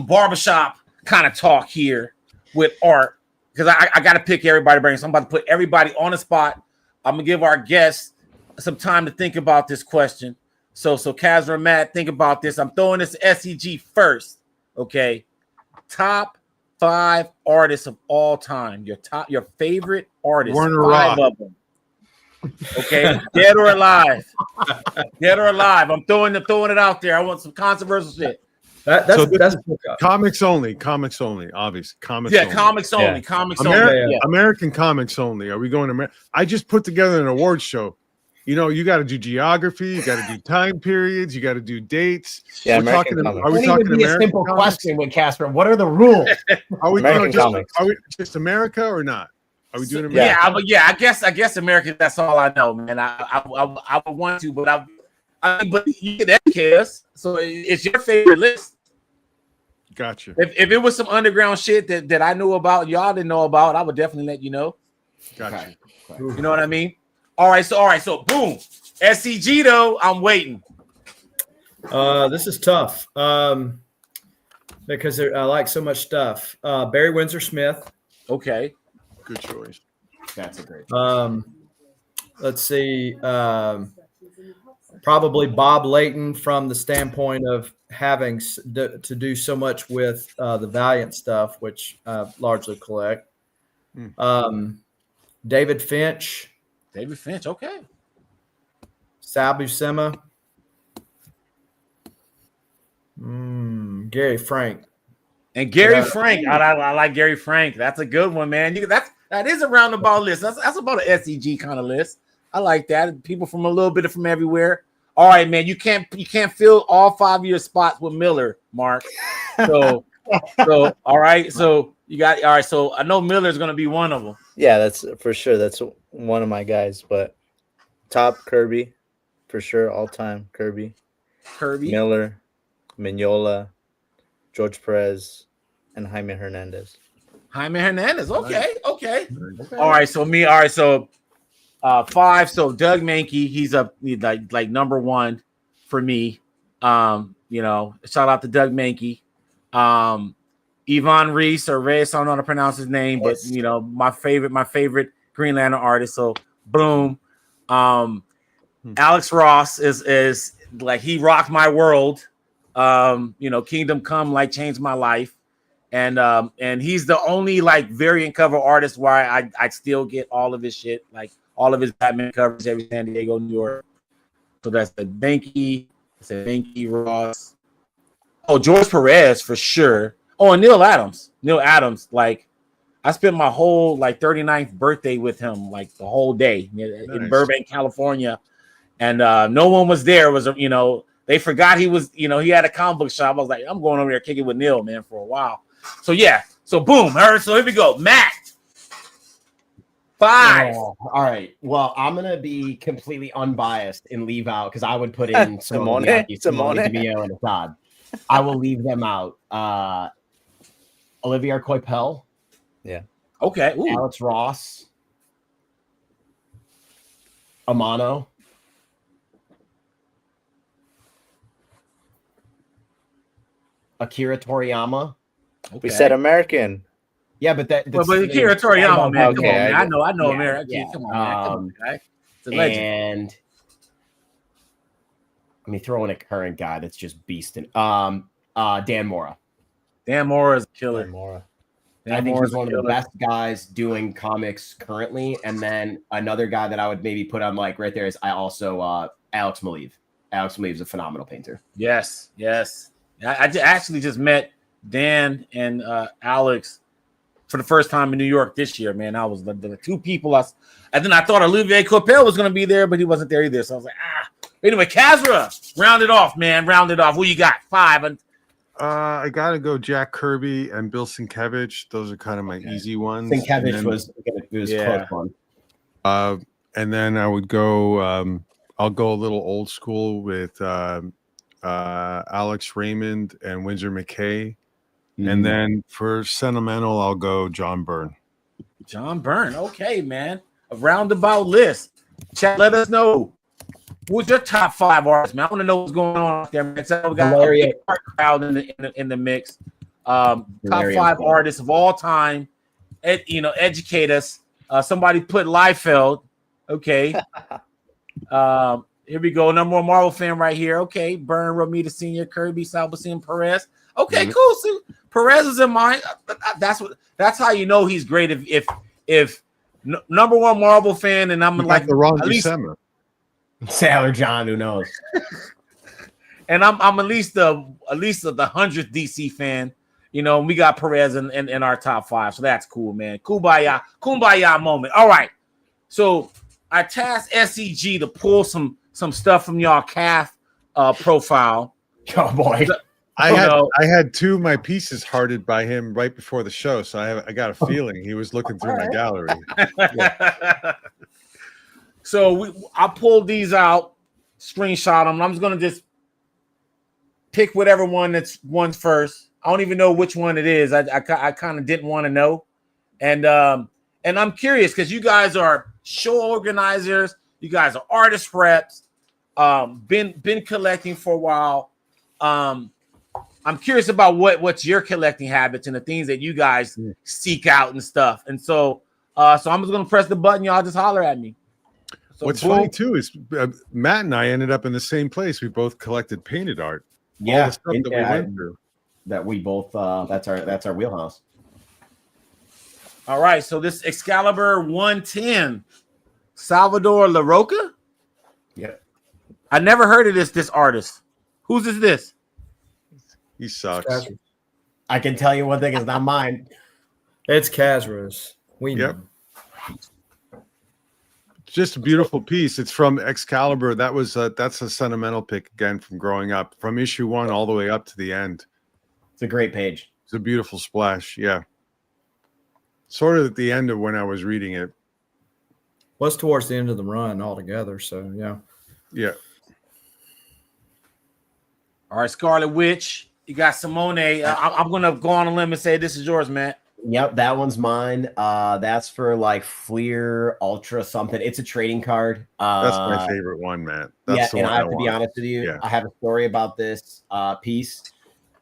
barbershop kind of talk here with art, because I got to pick everybody's brain. So I'm about to put everybody on the spot. I'm gonna give our guests some time to think about this question. So Kazra and Matt, think about this. I'm throwing this SEG first. Okay. Top 5 artists of all time. Your favorite artists. Warner 5 Roth. of them. Okay, dead or alive. Dead or alive. I'm throwing it out there. I want some controversial shit. That's comics only, obviously. Comics yeah, only. comics only. Yeah. Comics Ameri- only. yeah. American comics only. Are we going to I just put together an award show. You know, you got to do geography, you got to do time periods, you got to do dates. Yeah, Are we talking be a simple comics? question with Casper? What are the rules? Are we American comics. Are we just America or not? Are we doing America? Yeah, I guess American. That's all I know, man. I would want to, but but you can educate us. So it's your favorite list. Gotcha. If it was some underground shit that I knew about, y'all didn't know about, I would definitely let you know. Gotcha. Okay. You know what I mean? All right, so boom. SCG though, I'm waiting. This is tough because I like so much stuff. Barry Windsor Smith. Okay. Good choice. That's a great. Let's see. Probably Bob Layton from the standpoint of having to do so much with the Valiant stuff, which I largely collect. David Finch. David Finch, okay. Sal Buscema. Gary Frank. And Gary Frank, I like Gary Frank. That's a good one, man. That is a roundabout list. That's about an SEG kind of list. I like that. People from a little bit from everywhere. All right, man. You can't fill all 5 of your spots with Miller, Mark. So all right. So you got all right. So I know Miller's gonna be one of them. Yeah, that's for sure. That's one of my guys. But top Kirby, for sure, all time Kirby, Miller, Mignola, George Perez, and Jaime Hernandez. Okay. All right. So 5. So Doug Mankey, he's like number 1 for me. You know, shout out to Doug Mankey. Yvonne Reese or Reyes, I don't know how to pronounce his name, but you know, my favorite Green Lantern artist. So boom. Alex Ross is like, he rocked my world. You know, Kingdom Come like changed my life. And he's the only like variant cover artist where I still get all of his shit, like all of his Batman covers every San Diego, New York. So that's the Banky, Ross. Oh, George Perez for sure. Oh, and Neil Adams, like I spent my whole like 39th birthday with him, like the whole day in Burbank, California, and no one was there. It was, you know, they forgot he was, you know, he had a comic book shop. I was like, I'm going over there kicking with Neil, man, for a while. So yeah, so boom, all right, so here we go, Matt. 5. Oh, all right. Well, I'm gonna be completely unbiased and leave out because I would put in Simone DeMeo, and Assad. I will leave them out. Olivier Coipel. Yeah. Okay. Ooh. Alex Ross. Amano. Akira Toriyama. Okay. We said American. Yeah, but but Akira Toriyama, man. Okay, come on, man. I know yeah, American. yeah. Come on, man. Come on, guy. It's a legend. And let me throw in a current guy that's just beasting. Dan Mora. Dan Mora is a killer. I think he's one of the best guys doing comics currently. And then another guy that I would maybe put on like right there is Alex Maleev. Alex Maleev is a phenomenal painter. Yes. I actually just met Dan and Alex for the first time in New York this year, man. I was the 2 people. And then I thought Olivier Coipel was going to be there, but he wasn't there either. So I was like, Anyway, Kazra, round it off, man. Round it off. Who you got? 5. I gotta go Jack Kirby and Bill Sienkiewicz. Those are kind of my easy ones. Sienkiewicz was close one. And then I would go. I'll go a little old school with Alex Raymond and Windsor McKay. And then for sentimental, I'll go John Byrne. John Byrne. Okay, man. A roundabout list. Chat, let us know. Who's your top 5 artists, man? I want to know what's going on out there, man. So we got a big crowd in the mix. Top 5 artists of all time. Educate us. Somebody put Liefeld. Okay. Here we go. Number 1 Marvel fan right here. Okay. Byrne, Romita Sr., Kirby, Salvacin, Perez. Okay, cool. So Perez is in mine. That's how you know he's great. If number one Marvel fan, and I'm You like got the wrong at least, December. Sailor John, who knows? and I'm at least the 100th DC fan. You know, we got Perez in our top 5, so that's cool, man. Kumbaya moment. All right, so I tasked SEG to pull some stuff from y'all calf profile. Oh boy. I had 2 of my pieces hearted by him right before the show, so I got a feeling he was looking through my gallery. So I pulled these out, screenshot them. I'm just gonna just pick whatever one's first. I don't even know which one it is. I kind of didn't want to know, and I'm curious because you guys are show organizers, you guys are artist reps, been collecting for a while. I'm curious about what's your collecting habits and the things that you guys seek out and stuff. And so I'm just gonna press the button. Y'all just holler at me. So What's funny too is Matt and I ended up in the same place. We both collected painted art. Yeah, all the stuff that we went through. That we both that's our wheelhouse. All right, so this Excalibur 110, Salvador LaRocca. Yeah, I never heard of this artist. Whose is this? He sucks. I can tell you one thing, it's not mine. It's Kazra's. We know. Yep. Just a beautiful piece. It's from Excalibur. That's a sentimental pick again from growing up, from issue 1 all the way up to the end. It's a great page. It's a beautiful splash. Yeah. Sort of at the end of when I was reading it. Was towards the end of the run altogether. So yeah. Yeah. All right, Scarlet Witch. You got Simone. I'm gonna go on a limb and say this is yours, Matt. Yep, that one's mine. That's for like Fleer Ultra something. It's a trading card. That's my favorite one, Matt. That's and I have to be honest with you. Yeah. I have a story about this piece.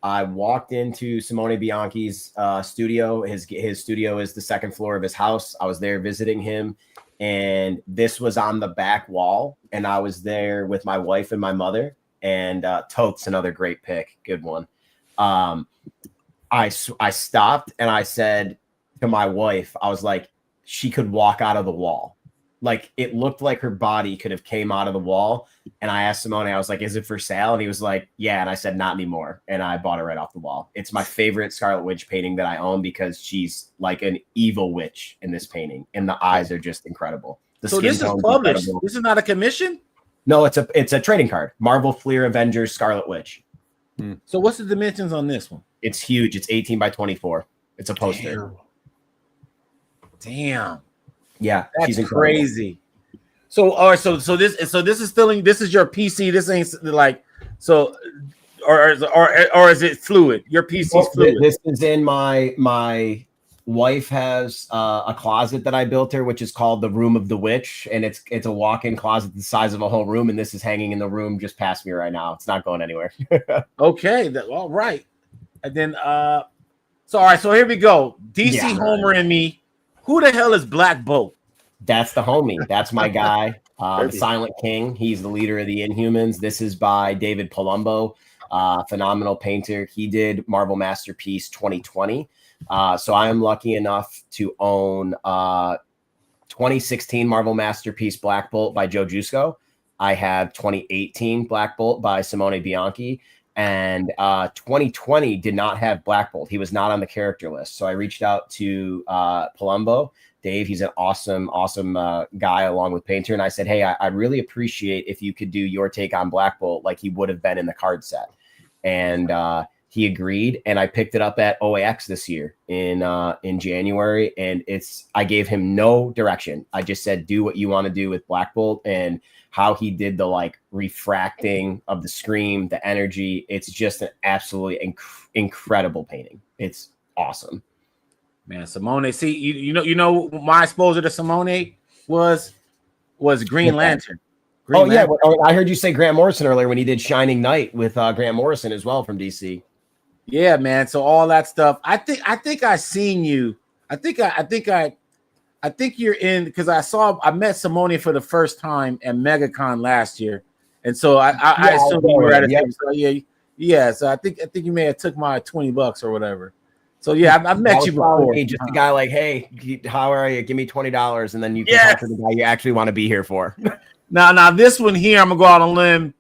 I walked into Simone Bianchi's studio. His studio is the second floor of his house. I was there visiting him, and this was on the back wall. And I was there with my wife and my mother. And Tote's another great pick. Good one. I stopped and I said to my wife, I was like, she could walk out of the wall. Like it looked like her body could have came out of the wall. And I asked Simone, I was like, is it for sale? And he was like, yeah. And I said, not anymore. And I bought it right off the wall. It's my favorite Scarlet Witch painting that I own because she's like an evil witch in this painting. And the eyes are just incredible. So this is published. Incredible. This is not a commission? No, it's a trading card. Marvel Fleer Avengers Scarlet Witch. So what's the dimensions on this one? It's huge. It's 18 by 24. It's a poster. Damn. Yeah, that's crazy. So all right, so this is still this is your PC. This ain't like so, or is it fluid? Your PC is fluid. This is in my wife has a closet that I built her, which is called the Room of the Witch, and it's a walk-in closet the size of a whole room, and this is hanging in the room just past me right now. It's not going anywhere. Okay, all right. And then so all right, so here we go. DC Homer and me. Who the hell is Black Bolt? That's the homie. That's my guy, the Silent King. He's the leader of the Inhumans. This is by David Palumbo, phenomenal painter. He did Marvel Masterpiece 2020. So I am lucky enough to own 2016 Marvel Masterpiece Black Bolt by Joe Jusko. I have 2018 Black Bolt by Simone Bianchi. And 2020 did not have Black Bolt. He was not on the character list. So I reached out to Palumbo, Dave. He's an awesome guy along with Painter. And I said, hey, I'd really appreciate if you could do your take on Black Bolt like he would have been in the card set. And he agreed. And I picked it up at OAX this year in January. And I gave him no direction. I just said, do what you want to do with Black Bolt. And how he did the like refracting of the scream, the energy. It's just an absolutely incredible painting. It's awesome. Man, Simone. See, you know my exposure to Simone was Green Lantern. Yeah, I heard you say Grant Morrison earlier when he did Shining Knight with Grant Morrison as well from DC. Yeah, man. So all that stuff. I think I seen you. I think you're in because I met Simone for the first time at MegaCon last year, and so I assume you were at a thing. So yeah. So I think you may have took my $20 or whatever. So yeah, I've met you before. Just a guy like, hey, how are you? Give me $20, and then you can talk to the guy you actually want to be here for. Now this one here, I'm gonna go out on a limb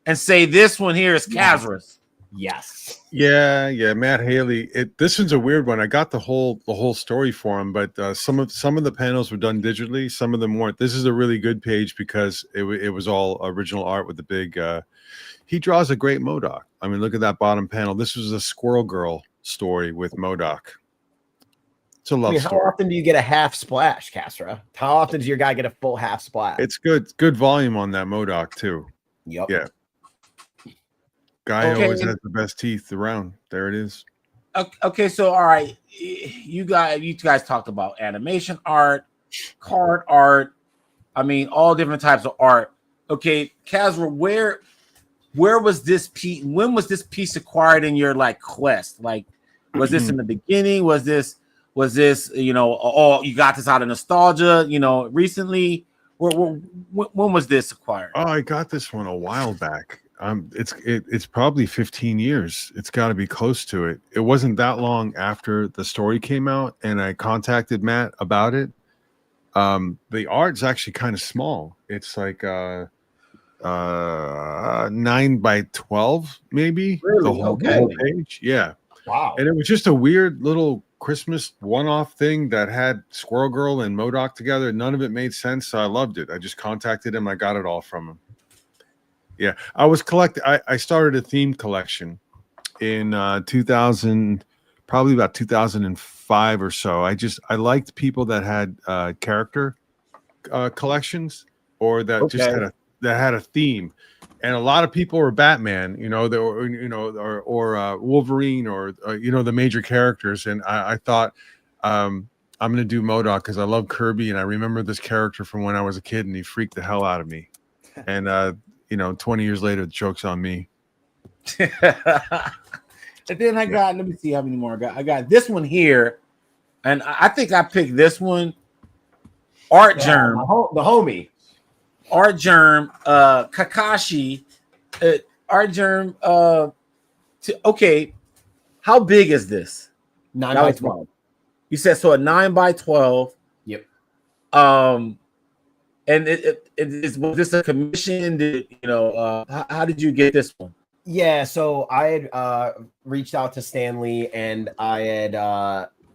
and say this one here is Kazra's. Yes. Yeah, Matt Haley. This one's a weird one. I got the whole story for him, but some of the panels were done digitally. Some of them weren't. This is a really good page because it was all original art with the big. He draws a great MODOK. I mean, look at that bottom panel. This was a Squirrel Girl story with MODOK. It's a love story. How often do you get a half splash, Castra? How often does your guy get a full half splash? It's good volume on that MODOK too. Yep. Yeah. Guy always has the best teeth around. There it is. Okay, so all right, you guys talked about animation art, card art. I mean, all different types of art. Okay, Kazra, where was this piece? When was this piece acquired in your like quest? Like, was this in the beginning? Was this you know? Oh, you got this out of nostalgia? You know, recently. When was this acquired? Oh, I got this one a while back. It's probably 15 years. It's got to be close to it. It wasn't that long after the story came out, and I contacted Matt about it. The art's actually kind of small. It's like 9x12, maybe. Really? The whole page. Yeah. Wow. And it was just a weird little Christmas one-off thing that had Squirrel Girl and MODOK together. None of it made sense, so I loved it. I just contacted him. I got it all from him. Yeah, I was collecting. I started a theme collection in 2000, probably about 2005 or so. I liked people that had character collections or that just had a theme, and a lot of people were Batman, you know, or Wolverine, or the major characters. And I thought I'm going to do MODOK because I love Kirby, and I remember this character from when I was a kid, and he freaked the hell out of me. And 20 years later, the joke's on me. And then I got, let me see how many more I got. I got this one here, and I think I picked this one. Art Germ, the homie. Art Germ, Kakashi, Art Germ. Okay, how big is this? 9x12. You said so, a 9x12. Yep. And was this a commission? How did you get this one? Yeah, so I had reached out to Stanley, and I had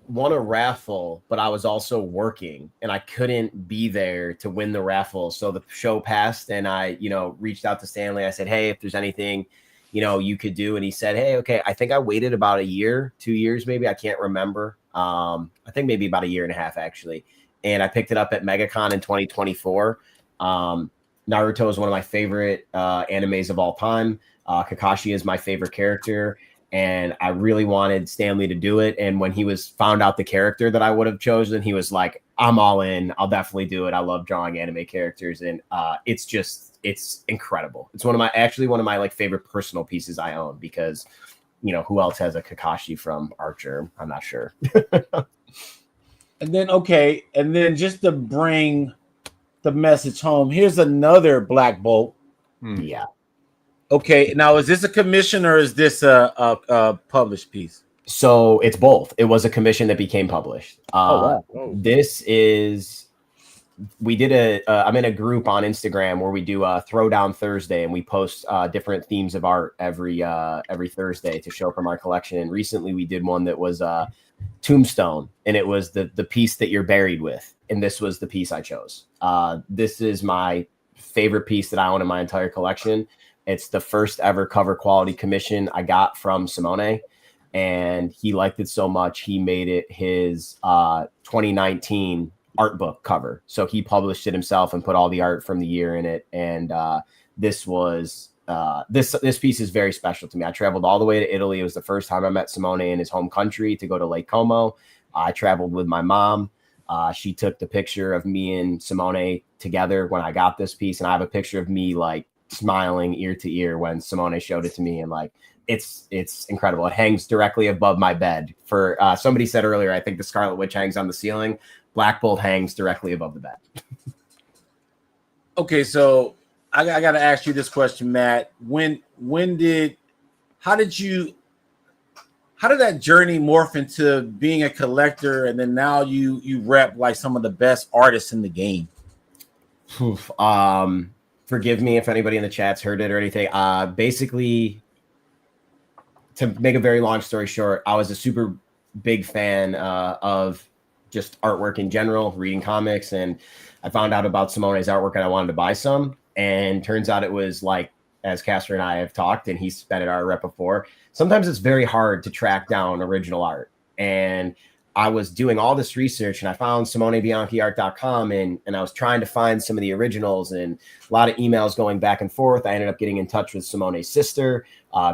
won a raffle, but I was also working, and I couldn't be there to win the raffle. So the show passed, and I, reached out to Stanley. I said, hey, if there's anything, you could do. And he said, hey, okay. I think I waited about a year, 2 years, maybe. I can't remember. I think maybe about a year and a half, actually. And I picked it up at MegaCon in 2024. Naruto is one of my favorite animes of all time. Kakashi is my favorite character, and I really wanted Stanley to do it. And when he found out the character that I would have chosen, he was like, I'm all in. I'll definitely do it. I love drawing anime characters, and it's incredible. It's one of my like favorite personal pieces I own, because who else has a Kakashi from Archer? I'm not sure. And then just to bring the message home, here's another Black Bolt. Yeah. Okay, now is this a commission or is this a published piece? So it's both. It was a commission that became published. Wow. This is, I'm in a group on Instagram where we do a Throwdown Thursday, and we post different themes of art every Thursday to show from our collection. And recently we did one that was Tombstone, and it was the piece that you're buried with, and this was the piece I chose. This is my favorite piece that I own in my entire collection. It's the first ever cover quality commission I got from Simone, and he liked it so much he made it his 2019 art book cover. So he published it himself and put all the art from the year in it. And this was this piece is very special to me. I traveled all the way to Italy. It was the first time I met Simone in his home country, to go to Lake Como. I traveled with my mom. She took the picture of me and Simone together when I got this piece, and I have a picture of me like smiling ear to ear when Simone showed it to me. And like, it's incredible. It hangs directly above my bed. For somebody said earlier, I think the Scarlet Witch hangs on the ceiling. Black Bolt hangs directly above the bed. Okay, so I got to ask you this question, Matt. How did you how did that journey morph into being a collector, and then now you rep like some of the best artists in the game? Oof. Forgive me if anybody in the chat's heard it or anything. Basically, to make a very long story short, I was a super big fan of just artwork in general, reading comics, and I found out about Simone's artwork and I wanted to buy some. And turns out it was like, as Casper and I have talked, and he's been at our rep before, sometimes it's very hard to track down original art. And I was doing all this research and I found SimoneBianchiArt.com and I was trying to find some of the originals and a lot of emails going back and forth. I ended up getting in touch with Simone's sister,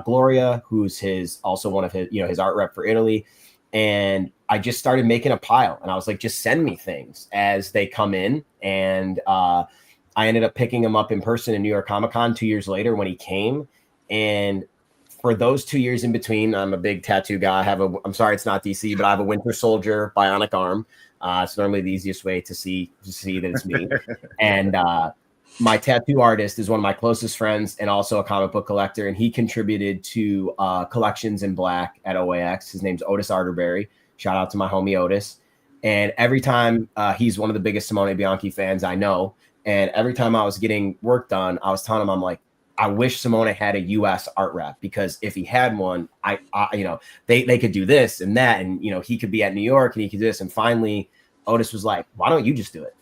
Gloria, who's also one of his art rep for Italy. And I just started making a pile and I was like, just send me things as they come in. And I ended up picking him up in person in New York Comic Con 2 years later when he came. And for those 2 years in between, I'm a big tattoo guy. I'm sorry, it's not DC, but I have a Winter Soldier bionic arm. It's normally the easiest way to see that it's me. And my tattoo artist is one of my closest friends and also a comic book collector. And he contributed to Collections in Black at OAX. His name's Otis Arterberry. Shout out to my homie Otis. And every time he's one of the biggest Simone Bianchi fans I know. And every time I was getting work done, I was telling him, I'm like, I wish Simone had a U.S. art rep, because if he had one, they could do this and that, and he could be at New York and he could do this. And finally, Otis was like, "Why don't you just do it?"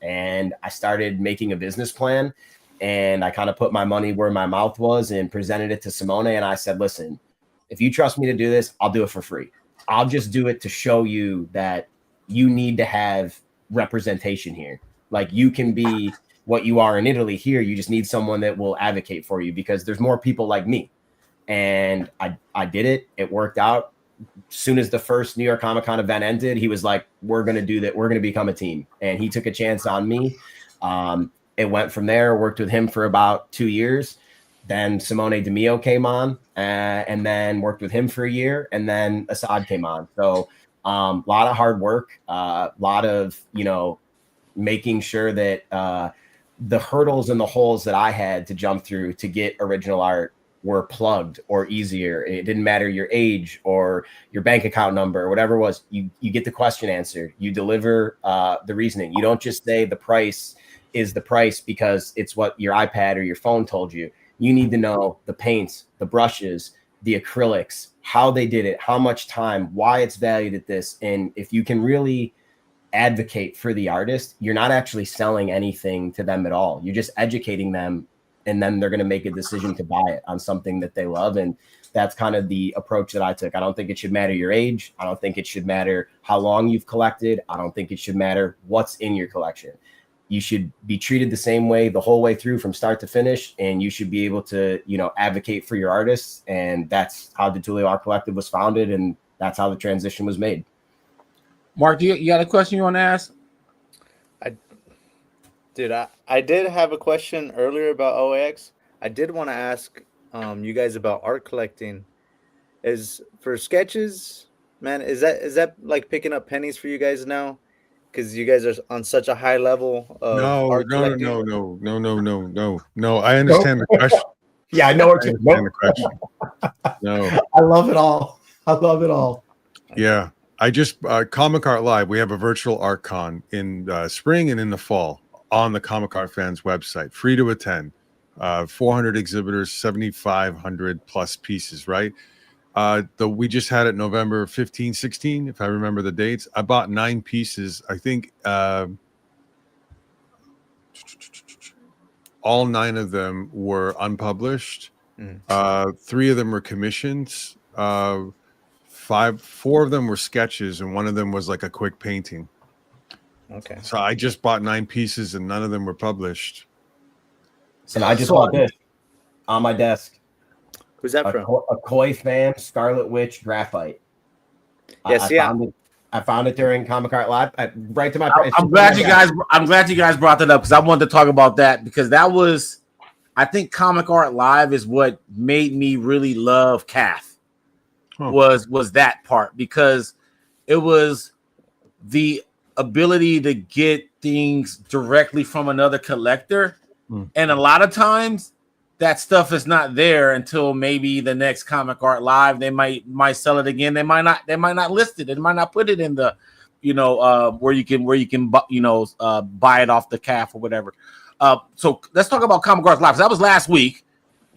And I started making a business plan, and I kind of put my money where my mouth was and presented it to Simone. And I said, "Listen, if you trust me to do this, I'll do it for free. I'll just do it to show you that you need to have representation here. Like, you can be what you are in Italy here. You just need someone that will advocate for you, because there's more people like me." And I did it. It worked out. As soon as the first New York Comic Con event ended, he was like, "We're going to do that. We're going to become a team." And he took a chance on me. It went from there. Worked with him for about 2 years. Then Simone DeMio came on, and then worked with him for a year. And then Assad came on. So a lot of hard work, a lot of, making sure that the hurdles and the holes that I had to jump through to get original art were plugged or easier. It didn't matter your age or your bank account number or whatever it was. You get the question answered. You deliver the reasoning. You don't just say the price is the price because it's what your iPad or your phone told you. You need to know the paints, the brushes, the acrylics, how they did it, how much time, why it's valued at this. And if you can really advocate for the artist, you're not actually selling anything to them at all. You're just educating them, and then they're going to make a decision to buy it on something that they love. And that's kind of the approach that I took. I don't think it should matter your age. I don't think it should matter how long you've collected. I don't think it should matter what's in your collection. You should be treated the same way the whole way through from start to finish, and you should be able to, advocate for your artists. And that's how the Tulio Art Collective was founded, and that's how the transition was made. Mark, you got a question you want to ask? I did have a question earlier about OAX. I did want to ask you guys about art collecting. Is for sketches, man, is that like picking up pennies for you guys now? Because you guys are on such a high level of art collecting? No. I understand the question. Yeah, I know what you're saying. The question. No, I love it all. Yeah. I just Comic Art Live. We have a virtual art con in spring and in the fall on the Comic Art Fans website, free to attend. 400 exhibitors, 7,500 plus pieces. Right. We just had it November 15, 16, if I remember the dates. I bought 9 pieces. I think all 9 of them were unpublished. 3 of them were commissions. 4 of them were sketches, and 1 of them was like a quick painting. Okay. So I just bought 9 pieces, and none of them were published. And I just bought this on my desk. Who's that from? A Koi fan, Scarlet Witch graphite. Yes, I found it during Comic Art Live. Right to my. I'm glad you guys brought that up, because I wanted to talk about that, because that was, I think Comic Art Live is what made me really love Cath. Was that part, because it was the ability to get things directly from another collector. And a lot of times that stuff is not there until maybe the next Comic Art Live. They might sell it again. They might not list it. They might not put it in the, where you can buy it off the calf or whatever. So let's talk about Comic Art Live. That was last week.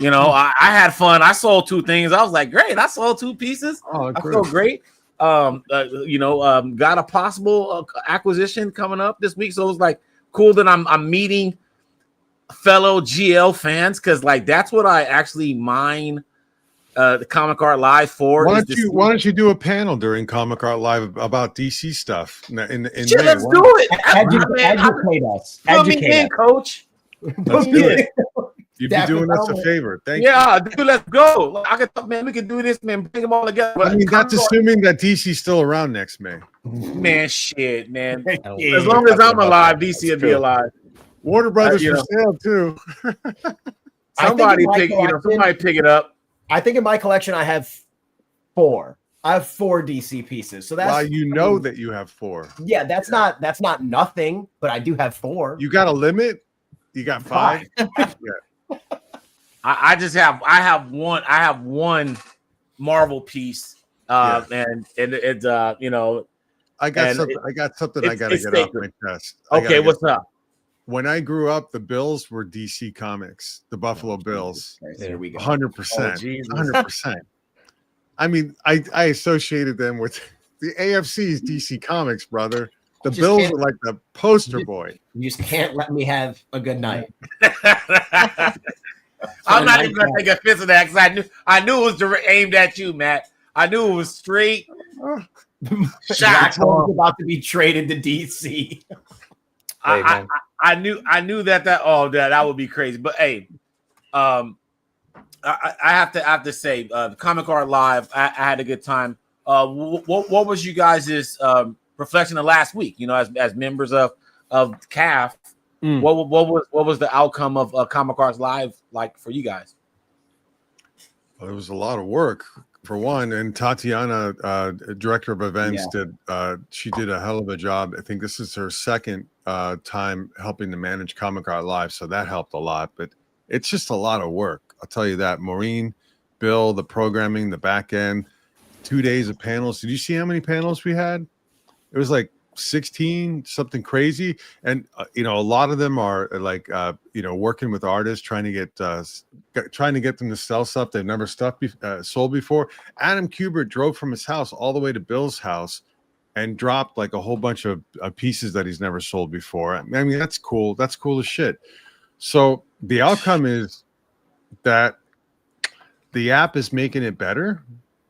I had fun. I sold 2 things. I was like, great. I sold 2 pieces. Oh, I feel great. Got a possible acquisition coming up this week. So it was like cool that I'm meeting fellow GL fans, because like that's what I actually mine the Comic Art Live for. Why don't you do a panel during Comic Art Live about DC stuff in May? Let's do it. Educate us. Put me in, coach. Let's do it. You'd be doing us a favor. Thank you. Yeah, dude, let's go. I can talk, man. We can do this, man. Bring them all together. I mean, that's assuming that DC's still around next May. Man, shit, man. As long as I'm alive, DC will be alive. Warner Brothers for sale too. Somebody pick it up. I think in my collection I have 4. I have 4 DC pieces. So that's that you have 4. Yeah, that's not nothing, but I do have 4. You got a limit? You got 5? Yeah. I have one Marvel piece. And it's I got something I gotta get off my chest. Okay, what's up? When I grew up, the Bills were DC Comics, the Buffalo Bills. There we go. 100%. 100%. I mean, I associated them with the AFC's DC Comics, brother. The Bills are like the poster boy. You just can't let me have a good night. I'm not even gonna take offense of that, because I knew it was aimed at you, Matt. I knew it was straight. Jack was about to be traded to DC. I knew that would be crazy. But hey, I have to say, the Comic Art Live, I had a good time. What was you guys' reflection of last week? As members of CAF, what was the outcome of Comic Art Live like for you guys? Well, it was a lot of work for one, and Tatiana, director of events, she did a hell of a job. I think this is her second time helping to manage Comic Art Live, so that helped a lot. But it's just a lot of work, I'll tell you that. Maureen, Bill, the programming, the back end, 2 days of panels. Did you see how many panels we had? It was like 16, something crazy. And a lot of them are like working with artists, trying to get them to sell stuff they've never sold before. Adam Kubert drove from his house all the way to Bill's house and dropped like a whole bunch of pieces that he's never sold before. I mean, that's cool. That's cool as shit. So the outcome is that the app is making it better.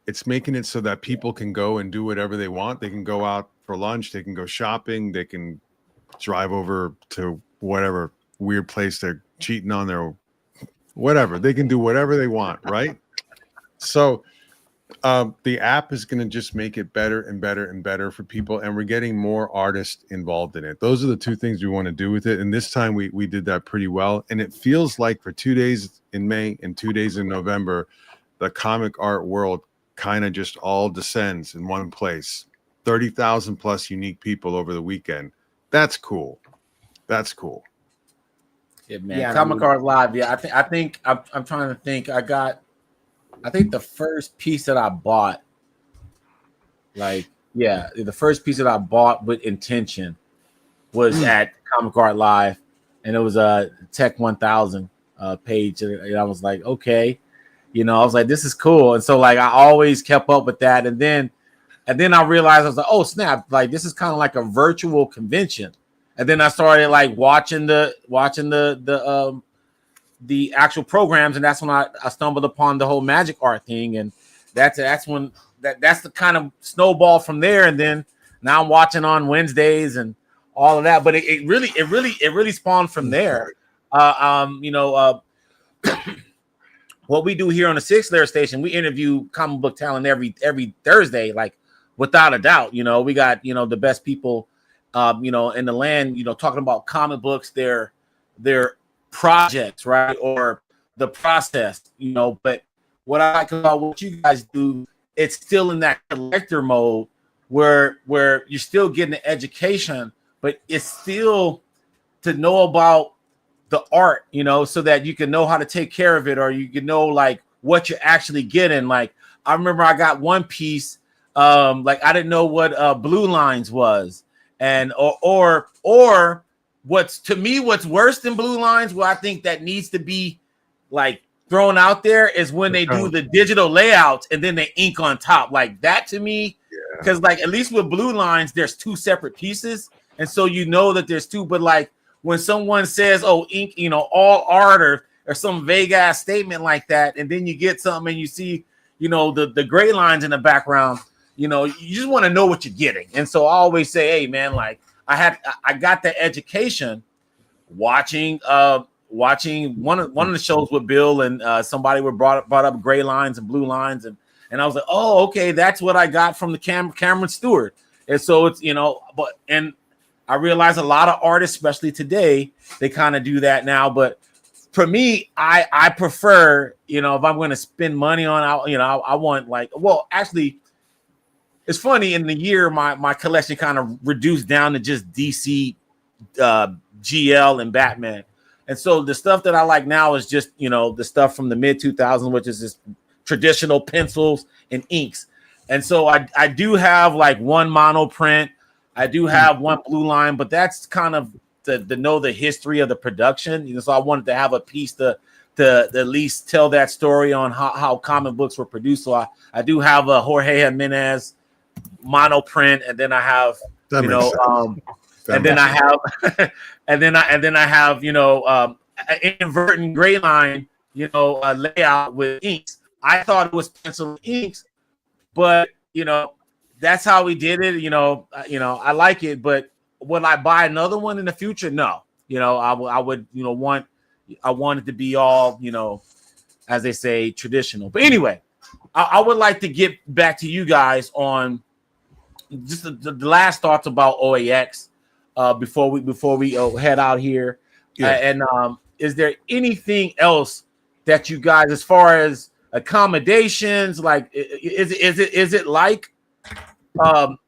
It's making it so that people can go and do whatever they want. They can go out for lunch. They can go shopping. They can drive over to whatever weird place they're cheating on their whatever. They can do whatever they want, right? So the app is going to just make it better and better and better for people, and we're getting more artists involved in it. Those are the 2 things we want to do with it, and this time we did that pretty well. And it feels like for 2 days in May and 2 days in November, the comic art world kind of just all descends in one place. 30,000 plus unique people over the weekend. That's cool. That's cool. Yeah, man. Yeah, Comic Art Live. Yeah, I think I'm trying to think. I think the first piece that I bought, the first piece that I bought with intention was at Comic Art Live, and it was a Tech 1000 page, and I was like, okay, I was like, this is cool, and so like I always kept up with that, and then I realized I was like, oh snap, like this is kind of like a virtual convention, and then I started like watching the actual programs, and that's when I stumbled upon the whole magic art thing, and that's when that's the kind of snowball from there, and then now I'm watching on Wednesdays and all of that, but it really spawned from there. What we do here on the 6 Layer Station, we interview comic book talent every Thursday, like without a doubt. We got the best people in the land, talking about comic books, their projects, right, or the process, but what I like about what you guys do, it's still in that collector mode where you're still getting the education, but it's still to know about the art, you know, so that you can know how to take care of it, or you can know like what you're actually getting. Like I remember I got one piece, like I didn't know what blue lines was, and or what's to me what's worse than blue lines, what I think that needs to be like thrown out there is when they do the digital layouts and then they ink on top. Like that to me, because like at least with blue lines, there's two separate pieces, and so you know that there's two. But like when someone says, "Oh, ink," you know, all art or some vague ass statement like that, and then you get something and you see, you know, the gray lines in the background, you know, you just want to know what you're getting. And so I always say, hey man, like I got the education watching one of the shows with Bill, and somebody were brought up gray lines and blue lines, and I was like, oh, okay, that's what I got from the Cameron Stewart. And so it's, you know, and I realize a lot of artists, especially today, they kind of do that now. But for me, I prefer, you know, if I'm going to spend money on, you know, I want like, well, actually, it's funny, in the year my collection kind of reduced down to just DC, GL, and Batman. And so the stuff that I like now is just, you know, the stuff from the mid 2000s, which is just traditional pencils and inks. And so I do have like one mono print. I do have one blue line, but that's kind of to know the history of the production. You know, so I wanted to have a piece to at least tell that story on how comic books were produced. So I do have a Jorge Jimenez mono print, and then I have and then I have and then I have, you know, an inverting gray line, you know, layout with inks. I thought it was pencil inks, but you know, that's how we did it. You know, I like it, but would I buy another one in the future? No. You know, I would, you know, I want it to be all, you know, as they say, traditional. But anyway, I would like to get back to you guys on just the last thoughts about OAX before we head out here. And is there anything else that you guys, as far as accommodations, like is it like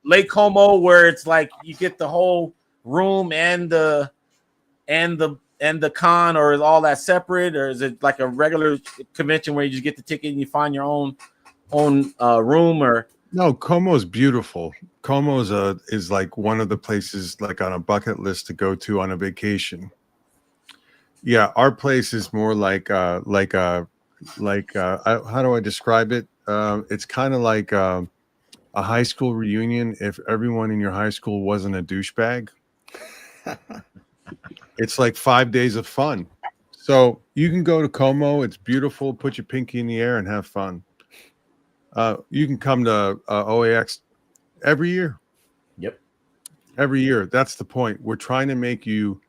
Lake Como, where it's like you get the whole room and the con, or is all that separate, or is it like a regular convention where you just get the ticket and you find your own room? Or no, Como is beautiful. Como is like one of the places like on a bucket list to go to on a vacation. Yeah, our place is more like how do I describe it? It's kind of like a high school reunion if everyone in your high school wasn't a douchebag. It's like 5 days of fun. So you can go to Como. It's beautiful. Put your pinky in the air and have fun. You can come to OAX every year. Yep. Every year. That's the point. We're trying to make you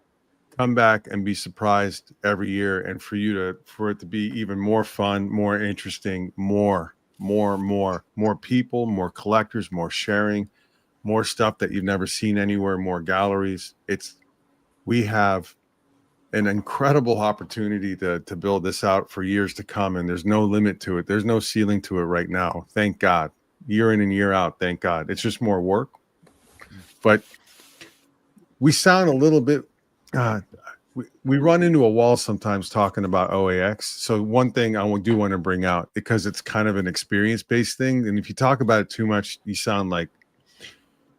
come back and be surprised every year, and for it to be even more fun, more interesting, more people, more collectors, more sharing, more stuff that you've never seen anywhere, more galleries. We have an incredible opportunity to build this out for years to come, and there's no limit to it. There's no ceiling to it right now. Thank God. Year in and year out. Thank God. It's just more work, but we sound a little bit. We run into a wall sometimes talking about OAX. So one thing I do want to bring out, because it's kind of an experience-based thing, and if you talk about it too much, you sound like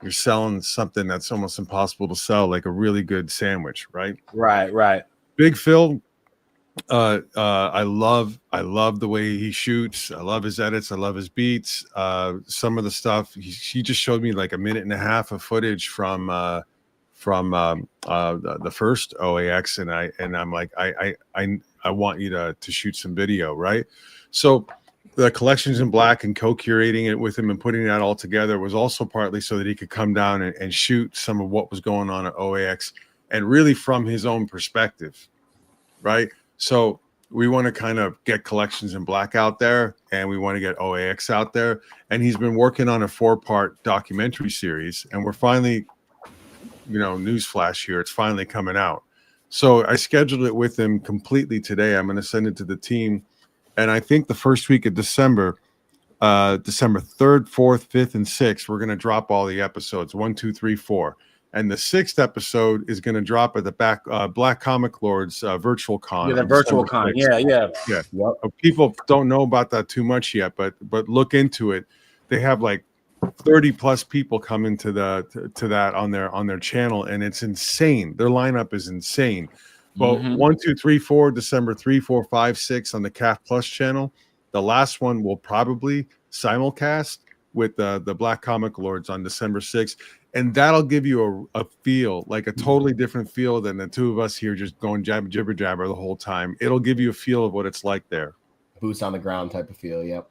you're selling something that's almost impossible to sell, like a really good sandwich, right? Right. Big Phil, I love the way he shoots. I love his edits. I love his beats. Some of the stuff he just showed me like a minute and a half of footage from the first OAX, and I'm like, I want you to shoot some video, right? So the collections in black and co-curating it with him and putting that all together was also partly so that he could come down and shoot some of what was going on at OAX, and really from his own perspective, right? So we want to kind of get collections in black out there, and we want to get OAX out there. And he's been working on a 4-part documentary series, and we're finally, you know, newsflash here, it's finally coming out. So I scheduled it with him completely today. I'm going to send it to the team. And I think the first week of December, December 3rd, 4th, 5th, and 6th, we're going to drop all the episodes, 1, 2, 3, 4. And the 6th episode is going to drop at the Black Comic Lords virtual con. Yeah, the on virtual December con. 6th. Yeah. Yep. People don't know about that too much yet, but look into it. They have like 30 plus people coming to that on their channel, and it's insane. Their lineup is insane. But 1, 2, 3, 4, December 3, 4, 5, 6 on the CAF Plus channel. The last one will probably simulcast with the Black Comic Lords on December 6th. And that'll give you a feel, like a totally different feel than the two of us here just going jibber jabber the whole time. It'll give you a feel of what it's like there. Boots on the ground type of feel. Yep.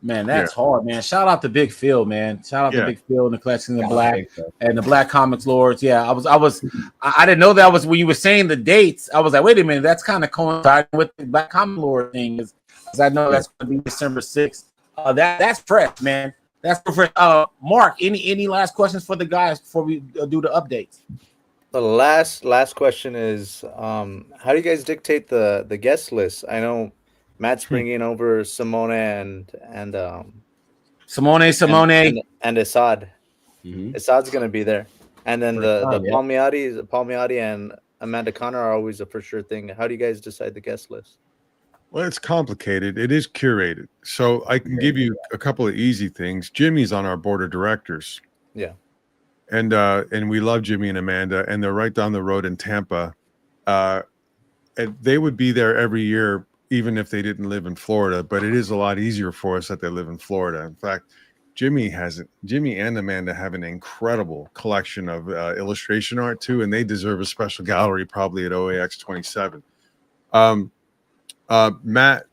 Man, that's hard, man. Shout out to Big Phil, man. Shout out to Big Phil and the collection of the Black and the Black Comics Lords. Yeah, I didn't know that was when you were saying the dates. I was like, wait a minute, that's kind of coinciding with the Black Comic Lord thing, because I know that's going to be December 6th. That's fresh, man. That's fresh. Mark, any last questions for the guys before we do the updates? The last question is, how do you guys dictate the guest list? I know Matt's bringing over Simone and Simone and Assad. Assad's gonna be there, and then the Palmiotti and Amanda Connor are always a for sure thing. How do you guys decide the guest list? Well, it's complicated. It is curated, so I can give you a couple of easy things. Jimmy's on our board of directors. Yeah, and we love Jimmy and Amanda, and they're right down the road in Tampa. And they would be there every year, even if they didn't live in Florida, but it is a lot easier for us that they live in Florida. In fact, Jimmy and Amanda have an incredible collection of illustration art too, and they deserve a special gallery probably at OAX 27. Matt,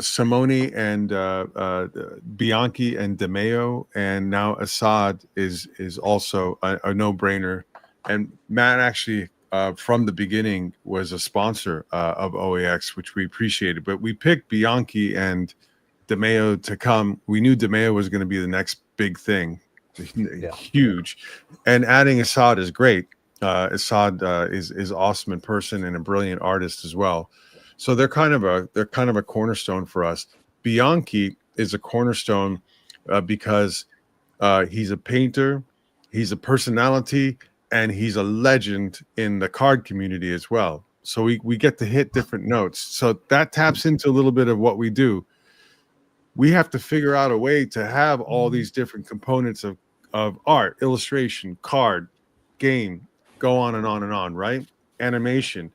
Simone and Bianchi and DeMeo, and now Assad is also a no-brainer. And Matt actually from the beginning was a sponsor of OAX, which we appreciated. But we picked Bianchi and DeMeo to come. We knew DeMeo was going to be the next big thing, huge. And adding Assad is great. Assad is awesome in person and a brilliant artist as well. So they're kind of a cornerstone for us. Bianchi is a cornerstone because he's a painter, he's a personality, and he's a legend in the card community as well. So we get to hit different notes. So that taps into a little bit of what we do. We have to figure out a way to have all these different components of art, illustration, card, game, go on and on and on, right? Animation.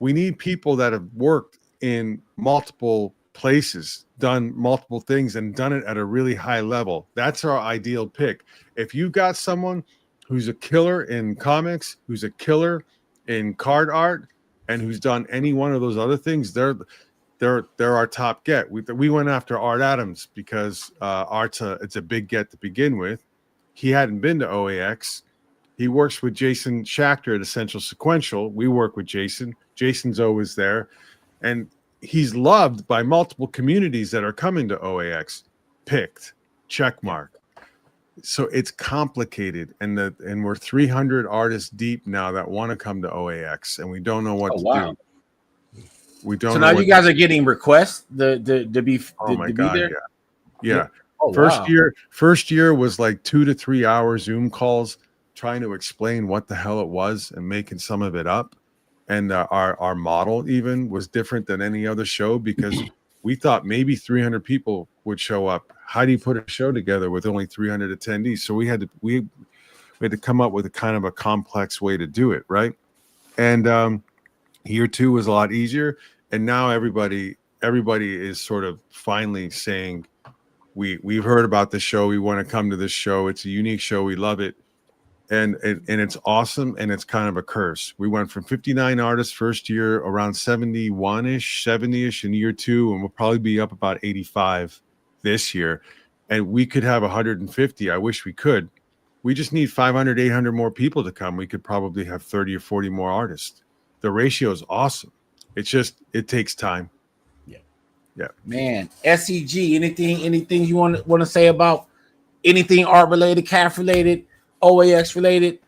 We need people that have worked in multiple places, done multiple things, and done it at a really high level. That's our ideal pick. If you've got someone who's a killer in comics, who's a killer in card art, and who's done any one of those other things, they're our top get. We went after Art Adams because it's a big get to begin with. He hadn't been to OAX. He works with Jason Schachter at Essential Sequential. We work with Jason. Jason's always there. And he's loved by multiple communities that are coming to OAX. Picked, check mark. So it's complicated. And we're 300 artists deep now that want to come to OAX, and we don't know what to do. We don't. So now you guys are getting requests to be. Oh my God! There? Yeah. Oh, First year was like 2 to 3 hour Zoom calls trying to explain what the hell it was and making some of it up. And our model even was different than any other show because we thought maybe 300 people would show up. How do you put a show together with only 300 attendees? So we had to come up with a kind of a complex way to do it, right? And year 2 was a lot easier, and now everybody is sort of finally saying, we've heard about this show, we want to come to this show. It's a unique show, we love it. And it's awesome, and it's kind of a curse. We went from 59 artists first year, around 71-ish, 70-ish in year 2, and we'll probably be up about 85 this year. And we could have 150. I wish we could. We just need 500, 800 more people to come. We could probably have 30 or 40 more artists. The ratio is awesome. It's just, it takes time. Yeah. Man, SEG, anything you want to say about anything art related, CAF related, OAX related?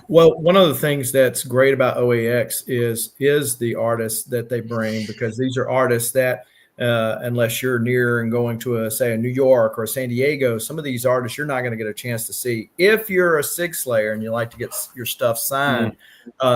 Well, one of the things that's great about OAX is the artists that they bring, because these are artists that unless you're near and going to say a New York or a San Diego. Some of these artists you're not going to get a chance to see. If you're a SIG Slayer and you like to get your stuff signed,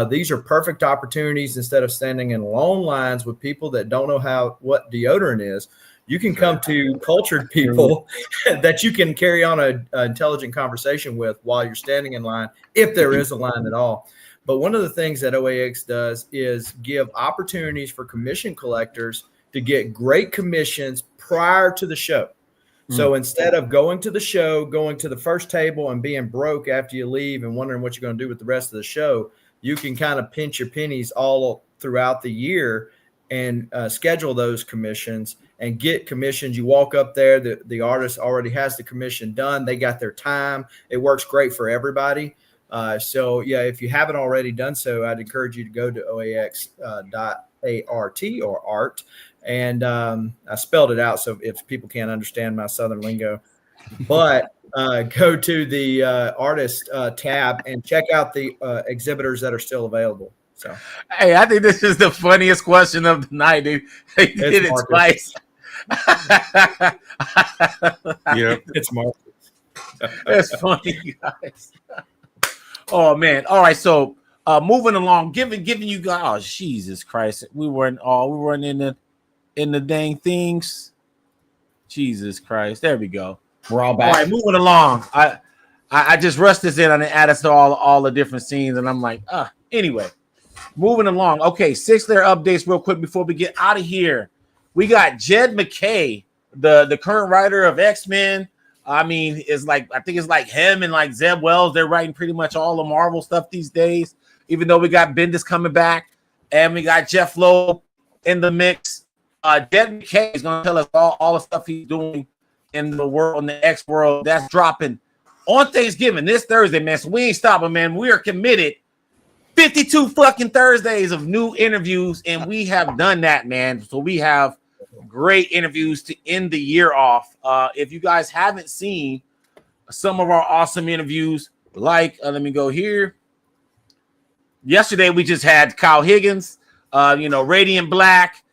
these are perfect opportunities. Instead of standing in long lines with people that don't know what deodorant is, you can come to cultured people that you can carry on an intelligent conversation with while you're standing in line, if there is a line at all. But one of the things that OAX does is give opportunities for commission collectors to get great commissions prior to the show. So instead of going to the show, going to the first table and being broke after you leave and wondering what you're going to do with the rest of the show, you can kind of pinch your pennies all throughout the year and schedule those commissions and get commissions. You walk up there, the artist already has the commission done. They got their time. It works great for everybody. So yeah, if you haven't already done so, I'd encourage you to go to oax.art or art. And I spelled it out so if people can't understand my Southern lingo, but go to the artist tab and check out the exhibitors that are still available. So, hey, I think this is the funniest question of the night. They did it twice. Yeah, it's Marcus. That's funny, guys. Oh man! All right, so moving along, giving you guys. Oh Jesus Christ! We weren't in the dang things. Jesus Christ! There we go. We're all back. All right, moving along. I just rushed this in and added to all the different scenes, and I'm like, anyway, moving along. Okay, 6 layer updates real quick before we get out of here. We got Jed McKay, the current writer of X-Men. I mean, I think it's like him and like Zeb Wells. They're writing pretty much all the Marvel stuff these days, even though we got Bendis coming back and we got Jeff Loeb in the mix. Jed McKay is going to tell us all the stuff he's doing in the world, in the X world. That's dropping on Thanksgiving this Thursday, man. So we ain't stopping, man. We are committed. 52 fucking Thursdays of new interviews, and we have done that, man. So we have great interviews to end the year off. If you guys haven't seen some of our awesome interviews, like let me go here. Yesterday we just had Kyle Higgins, Radiant Black.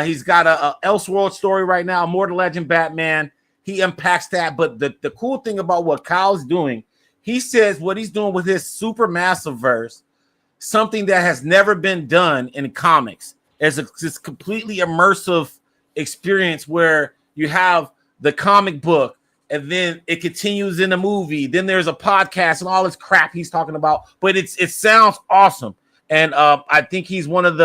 He's got a Elseworld story right now, Immortal Legend Batman. He impacts that, but the cool thing about what Kyle's doing, he says what he's doing with his Supermassive verse, something that has never been done in comics. It's this completely immersive experience where you have the comic book and then it continues in the movie. Then there's a podcast and all this crap he's talking about, but it sounds awesome. And I think he's one of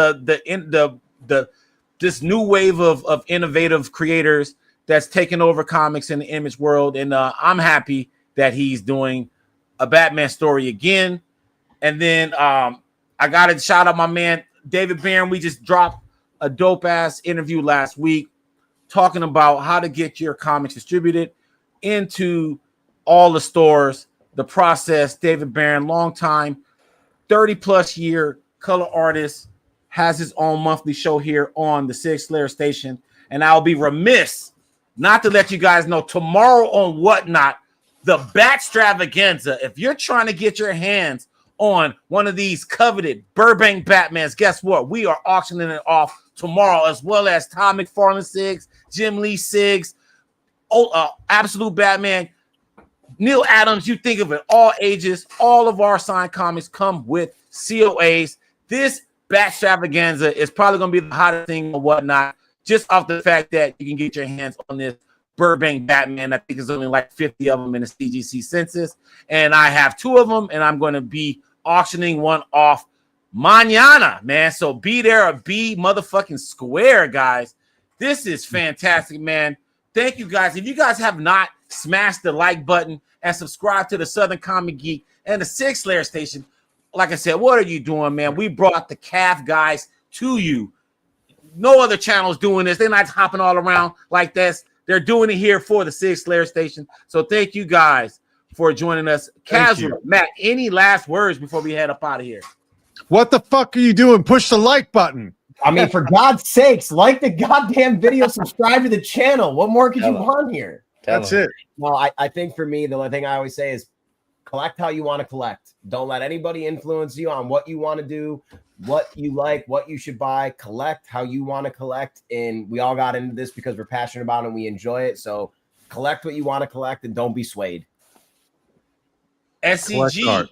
this new wave of innovative creators that's taken over comics in the image world. And I'm happy that he's doing a Batman story again. And then I got to shout out my man, David Barron. We just dropped a dope ass interview last week talking about how to get your comics distributed into all the stores, the process. David Barron, long time, 30 plus year color artist, has his own monthly show here on the 6 Layer Station. And I'll be remiss not to let you guys know tomorrow on Whatnot, the Batstravaganza. If you're trying to get your hands on one of these coveted Burbank Batmans, guess what? We are auctioning it off tomorrow, as well as Todd McFarlane Sigs, Jim Lee Sigs, Absolute Batman, Neil Adams. You think of it, all ages, all of our signed comics come with COAs. This Batstravaganza is probably going to be the hottest thing or Whatnot, just off the fact that you can get your hands on this Burbank Batman. I think there's only like 50 of them in the CGC census, and I have 2 of them, and I'm going to be auctioning one off mañana, man. So be there or be motherfucking square, guys. This is fantastic, man. Thank you, guys. If you guys have not smashed the like button and subscribe to the Southern Comic Geek and the 6 Layer Station, like I said, what are you doing, man? We brought the calf guys to you. No other channel is doing this. They're not hopping all around like this. They're doing it here for the 6 Layer Station. So thank you guys for joining us. Casual, Matt, any last words before we head up out of here? What the fuck are you doing? Push the like button. I mean, for God's sakes, like the goddamn video, subscribe to the channel. What more could you want here? That's it. Well, I think for me, the one thing I always say is collect how you want to collect. Don't let anybody influence you on what you want to do, what you like, what you should buy. Collect how you want to collect. And we all got into this because we're passionate about it and we enjoy it. So collect what you want to collect and don't be swayed. SCG.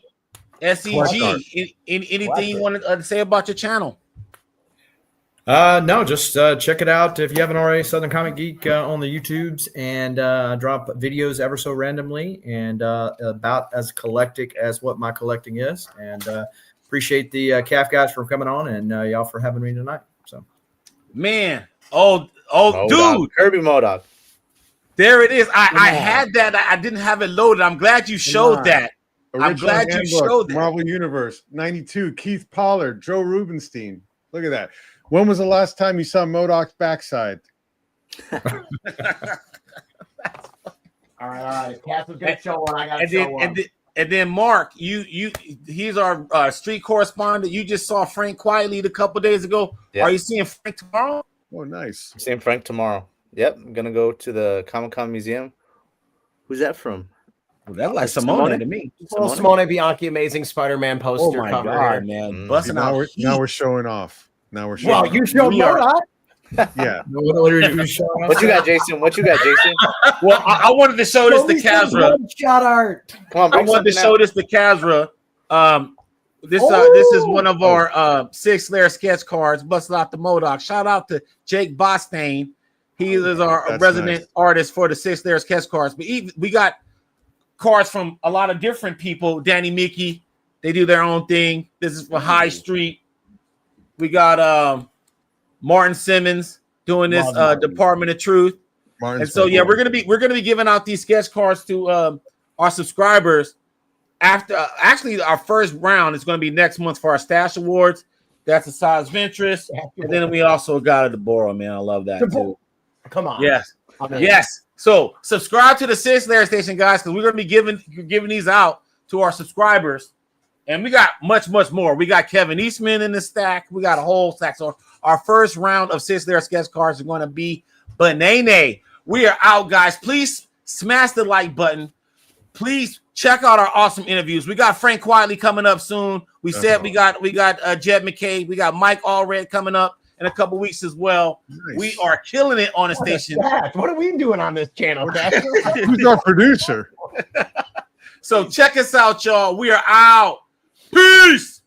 SCG. Anything you want to say about your channel? No, just check it out if you haven't already. Southern Comic Geek on the YouTubes, and drop videos ever so randomly and about as eclectic as what my collecting is. And appreciate the CAF guys for coming on, and y'all for having me tonight. So, man, dude, Kirby Modoc. There it is. I had that. I didn't have it loaded. I'm glad you showed that. I'm glad you showed that. Marvel Universe 92. Keith Pollard, Joe Rubenstein. Look at that. When was the last time you saw MODOK's backside? All right. Cass was gonna show one. I gotta show one. And then Mark, he's our street correspondent. You just saw Frank quietly a couple days ago. Yep. Are you seeing Frank tomorrow? Oh, nice. I'm seeing Frank tomorrow. Yep, I'm gonna go to the Comic-Con Museum. Who's that from? Well, that's like Simone to me. Simone Bianchi, Amazing Spider-Man poster. Oh my cover God, man! Busting out. Now we're showing off. Now we're showing. Well, you showed MODOK. Yeah. What are you showing? What you got, Jason? Well, I wanted to show this to Kazra. Shot art. Come on, I wanted to show this to Kazra. This is one of our 6 layer sketch cards. Busted out the MODOK. Shout out to Jake Bostain. He is our resident artist for the 6 layer sketch cards. But we got cards from a lot of different people. Danny Mickey, they do their own thing. This is for High Street. We got Martin Simmons doing this Department of Truth. And so yeah, we're gonna be giving out these sketch cards to our subscribers after actually our first round is going to be next month for our Stash Awards. That's a size of interest. And then we also got a Deborah, man. I love that too. Come on. Yes. Yes. So subscribe to the 6 Layer Station, guys, because we're going to be giving these out to our subscribers. And we got much more. We got Kevin Eastman in the stack. We got a whole stack. So our first round of 6 Layer sketch cards are going to be banana. We are out, guys. Please smash the like button. Please check out our awesome interviews. We got Frank Quietly coming up soon. We said we got Jed McKay. We got Mike Allred coming up in a couple weeks as well. Nice. We are killing it on the station. What are we doing on this channel? Who's our producer? So check us out, y'all. We are out. Peace.